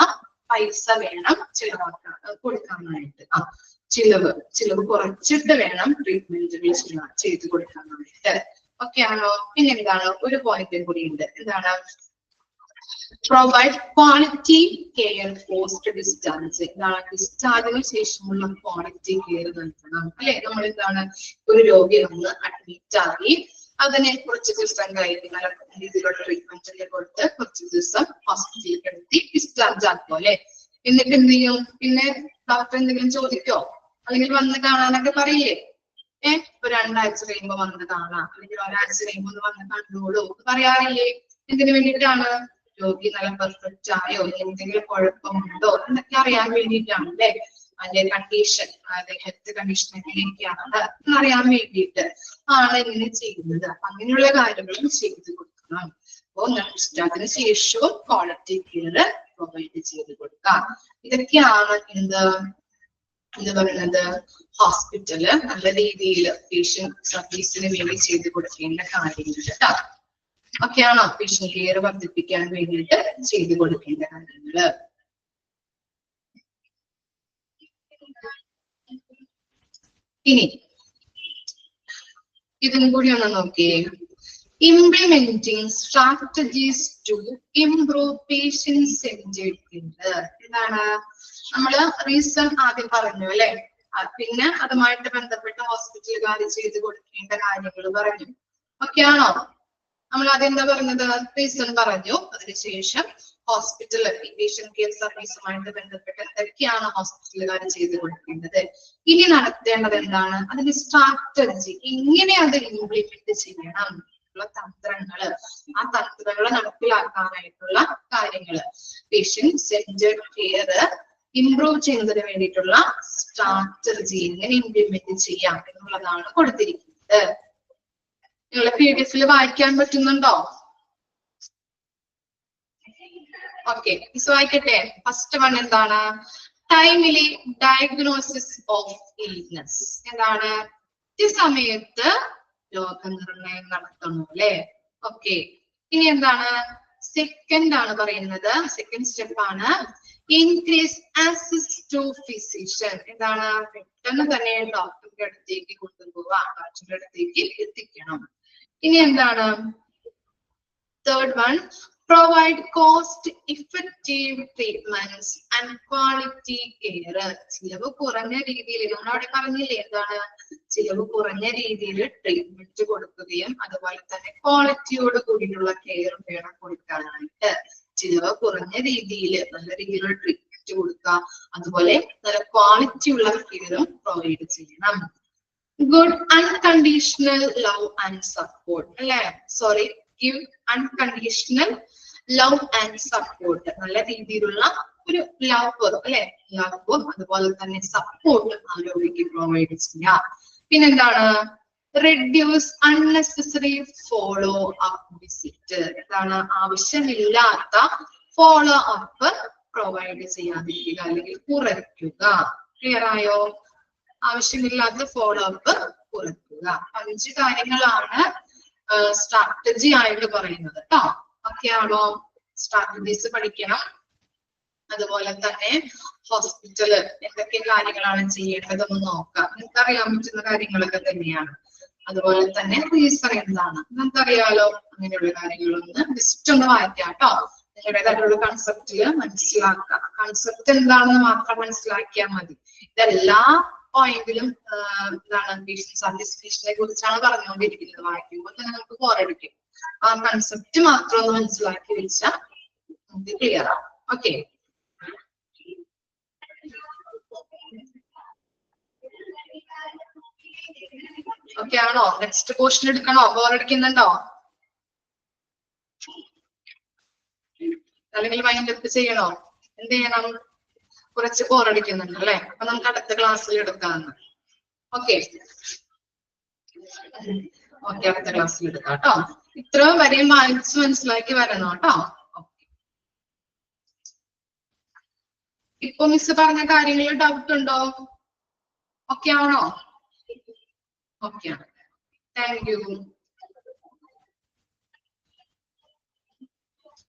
പൈസ വേണം ചിലവാക്കാൻ കൊടുക്കാനായിട്ട്. ചിലവ് കുറച്ചിട്ട് വേണം ട്രീറ്റ്മെന്റുകൾ ചെയ്തു കൊടുക്കാനായിട്ട്. ഓക്കെ ആണോ? പിന്നെ എന്താണ്? ഒരു പോയിന്റ് കൂടി ഉണ്ട്. എന്താണ്? Provide quality care post discharge. എന്താണ്? ഡിസ്ചാർജിന് ശേഷമുള്ള ക്വാളിറ്റി കെയർ നൽകണം, അല്ലെ? നമ്മൾ എന്താണ് ഒരു രോഗി വന്ന് അഡ്മിറ്റ് ആയി അതിനെ കുറച്ച് ദിവസം കഴിഞ്ഞ് നല്ല രീതിയിലുള്ള ട്രീറ്റ്മെന്റ് കൊടുത്ത് കുറച്ച് ദിവസം ഹോസ്പിറ്റലിൽ കിടത്തി ഡിസ്ചാർജ് ആക്കും, അല്ലെ? എന്നിട്ട് എന്ത് ചെയ്യും? പിന്നെ ഡോക്ടർ എന്തെങ്കിലും ചോദിക്കോ? അല്ലെങ്കിൽ വന്ന് കാണാനൊക്കെ പറയില്ലേ? ഒരു 2 ആഴ്ച കഴിയുമ്പോ വന്ന് കാണാം, അല്ലെങ്കിൽ ഒരാഴ്ച കഴിയുമ്പോ ഒന്ന് വന്ന് കണ്ടോളൂ പറയാറില്ലേ? എന്തിനു വേണ്ടിയിട്ടാണ്? രോഗി നല്ല പെർഫെക്റ്റ് ആയോ, എന്തെങ്കിലും കുഴപ്പമുണ്ടോ എന്നൊക്കെ അറിയാൻ വേണ്ടിയിട്ടാണ്, അല്ലെ? അതിന്റെ കണ്ടീഷൻ, അതായത് ഹെൽത്ത് കണ്ടീഷൻ എങ്ങനെയൊക്കെയാണ് എന്നറിയാൻ വേണ്ടിയിട്ട് ആണ് ഇങ്ങനെ ചെയ്യുന്നത്. അപ്പൊ അങ്ങനെയുള്ള കാര്യങ്ങളും ചെയ്തു കൊടുക്കണം. അപ്പോ ഡിസ്ചാർജിന് ശേഷവും ക്വാളിറ്റി കെയർ പ്രൊവൈഡ് ചെയ്ത് കൊടുക്കാം. ഇതൊക്കെയാണ് എന്ന് പറയുന്നത് ഹോസ്പിറ്റല് നല്ല രീതിയിൽ പേഷ്യന്റ് സർവീസിന് വേണ്ടി ചെയ്ത് കൊടുക്കേണ്ട കാര്യങ്ങൾ കേട്ടോ. ഒക്കെയാണോ? പേഷ്യന്റ് കെയർ വർദ്ധിപ്പിക്കാൻ വേണ്ടിയിട്ട് ചെയ്തു കൊടുക്കേണ്ട കാര്യങ്ങള്. ഇനി ഇതും കൂടി ഒന്ന് നോക്കിയേ. Implementing strategies to improve patient centered care. എന്താണ്? നമ്മള് റീസൺ ആദ്യം പറഞ്ഞു, അല്ലെ? പിന്നെ അതുമായിട്ട് ബന്ധപ്പെട്ട ഹോസ്പിറ്റലുകാർ ചെയ്ത് കൊടുക്കേണ്ട കാര്യങ്ങൾ പറഞ്ഞു. ഒക്കെയാണോ? നമ്മൾ അതെന്താ പറഞ്ഞത്? റീസൺ പറഞ്ഞു. അതിനുശേഷം ഹോസ്പിറ്റൽ പേഷ്യന്റ് കെയർ സർവീസുമായിട്ട് ബന്ധപ്പെട്ട് എന്തൊക്കെയാണ് ഹോസ്പിറ്റലുകാർ ചെയ്ത് കൊടുക്കേണ്ടത്, ഇനി നടത്തേണ്ടത് എന്താണ്, അതിന്റെ സ്ട്രാറ്റജി, എങ്ങനെ അത് ഇംപ്ലിമെന്റ് ചെയ്യണം, തന്ത്രങ്ങള്, ആ തന്ത്രങ്ങള് നടപ്പിലാക്കാനായിട്ടുള്ള കാര്യങ്ങള്, പേഷ്യന്റ് സെന്റേർഡ് കെയർ ഇംപ്രൂവ് ചെയ്യുന്നതിന് വേണ്ടിയിട്ടുള്ള സ്ട്രാറ്റജി എങ്ങനെ ഇംപ്ലിമെന്റ് ചെയ്യാം എന്നുള്ളതാണ് കൊടുത്തിരിക്കുന്നത്. നിങ്ങളെ PDF വായിക്കാൻ പറ്റുന്നുണ്ടോ? ഓക്കെ, മിസ് വായിക്കട്ടെ. ഫസ്റ്റ് വൺ എന്താണ്? Timely diagnosis of illness. എന്താണ്? കൃത്യസമയത്ത് രോഗനിർണയം നടത്തണം, അല്ലെ? ഓക്കെ, ഇനി എന്താണ്? സെക്കൻഡ് ആണ് പറയുന്നത്. സെക്കൻഡ് സ്റ്റെപ്പ് ആണ് ഇൻക്രീസ് ആക്സസ് ടു ഫിസിഷ്യൻ. എന്താണ്? പെട്ടെന്ന് തന്നെ ഡോക്ടറുടെ അടുത്തേക്ക് കൊണ്ടുപോവുക, ഡോക്ടറുടെ അടുത്തേക്ക് എത്തിക്കണം. ഇനി എന്താണ്? Third one provide cost effective treatments and quality care. ചിലവ് കുറഞ്ഞ രീതിയിൽ, നമ്മളവിടെ പറഞ്ഞില്ലേ എന്താണ്? ചിലവ് കുറഞ്ഞ രീതിയിൽ ട്രീറ്റ്മെന്റ് കൊടുക്കുകയും അതുപോലെ തന്നെ ക്വാളിറ്റിയോട് കൂടിയിട്ടുള്ള കെയർ വേണം കൊടുക്കാനായിട്ട്. ചിലവ് കുറഞ്ഞ രീതിയിൽ നല്ല രീതിയിലുള്ള ട്രീറ്റ്മെന്റ് കൊടുക്കുക, അതുപോലെ നല്ല ക്വാളിറ്റി ഉള്ള കെയറും പ്രൊവൈഡ് ചെയ്യണം. Good unconditional love and support, അല്ലെ? Sorry, give unconditional love and support. നല്ല രീതിയിലുള്ള ഒരു ലവ്, അല്ലെ? ലവും അതുപോലെ തന്നെ സപ്പോർട്ടും ആ രോഗിക്ക് പ്രൊവൈഡ് ചെയ്യാം. പിന്നെന്താണ്? Reduce unnecessary follow up visit. എന്താണ്? ആവശ്യമില്ലാത്ത ഫോളോ അപ്പ് പ്രൊവൈഡ് ചെയ്യാതിരിക്കുക അല്ലെങ്കിൽ കുറയ്ക്കുക. ക്ലിയർ ആയോ? ആവശ്യമില്ലാത്ത ഫോളോ അപ്പ് കുറയ്ക്കുക. 5 കാര്യങ്ങളാണ് സ്ട്രാറ്റജി ആയിട്ട് പറയുന്നത് കേട്ടോ. ഓക്കെ ആണോ? സ്ട്രാറ്റജീസ് പഠിക്കണം. അതുപോലെ തന്നെ ഹോസ്പിറ്റല് എന്തൊക്കെ കാര്യങ്ങളാണ് ചെയ്യേണ്ടതെന്ന് നോക്കാം. നിങ്ങൾക്ക് അറിയാൻ പറ്റുന്ന കാര്യങ്ങളൊക്കെ തന്നെയാണ്. അതുപോലെ തന്നെ റീസൺ എന്താണ് നമുക്കറിയാലോ. അങ്ങനെയുള്ള കാര്യങ്ങളൊന്ന് ജസ്റ്റ് ഒന്ന് വായിക്കാം കേട്ടോ. നിങ്ങളുടേതായിട്ടുള്ള കൺസെപ്റ്റില് മനസ്സിലാക്കാം. കൺസെപ്റ്റ് എന്താണെന്ന് മാത്രം മനസ്സിലാക്കിയാൽ മതി. ഇതെല്ലാ പോയിന്റിലും എന്താണ് പേഷ്യന്റ് സാറ്റിസ്ഫാക്ഷനെ കുറിച്ചാണ് പറഞ്ഞുകൊണ്ടിരിക്കുന്നത്. വായിക്കുമ്പോൾ തന്നെ നമുക്ക് ബോറടിക്കും. ആ കൺസെപ്റ്റ് മാത്രം ഒന്ന് മനസ്സിലാക്കി വെച്ചാൽ നമുക്ക് ക്ലിയർ ആവും. ഓക്കെ. ഓക്കെ ആണോ? നെക്സ്റ്റ് പോർഷൻ എടുക്കണോ? ബോറടിക്കുന്നുണ്ടോ? അല്ലെങ്കിൽ വൈൻഡപ്പ് ചെയ്യണോ? എന്ത് ചെയ്യണം? കുറച്ച് ബോറടിക്കുന്നുണ്ട് അല്ലെ? അപ്പൊ നമുക്ക് അടുത്ത ക്ലാസ്സിൽ എടുക്കാമെന്ന്. ഓക്കെ ഓക്കെ, അടുത്ത ക്ലാസ്സിൽ എടുക്കാം കേട്ടോ. ഇത്രയും വരെയും വായിച്ച് മനസ്സിലാക്കി വരണം കേട്ടോ. ഇപ്പൊ മിസ് പറഞ്ഞ കാര്യങ്ങളിൽ ഡൗട്ട് ഉണ്ടോ? ഓക്കെ ആണോ? ഓക്കെ ആണ്. Thank you.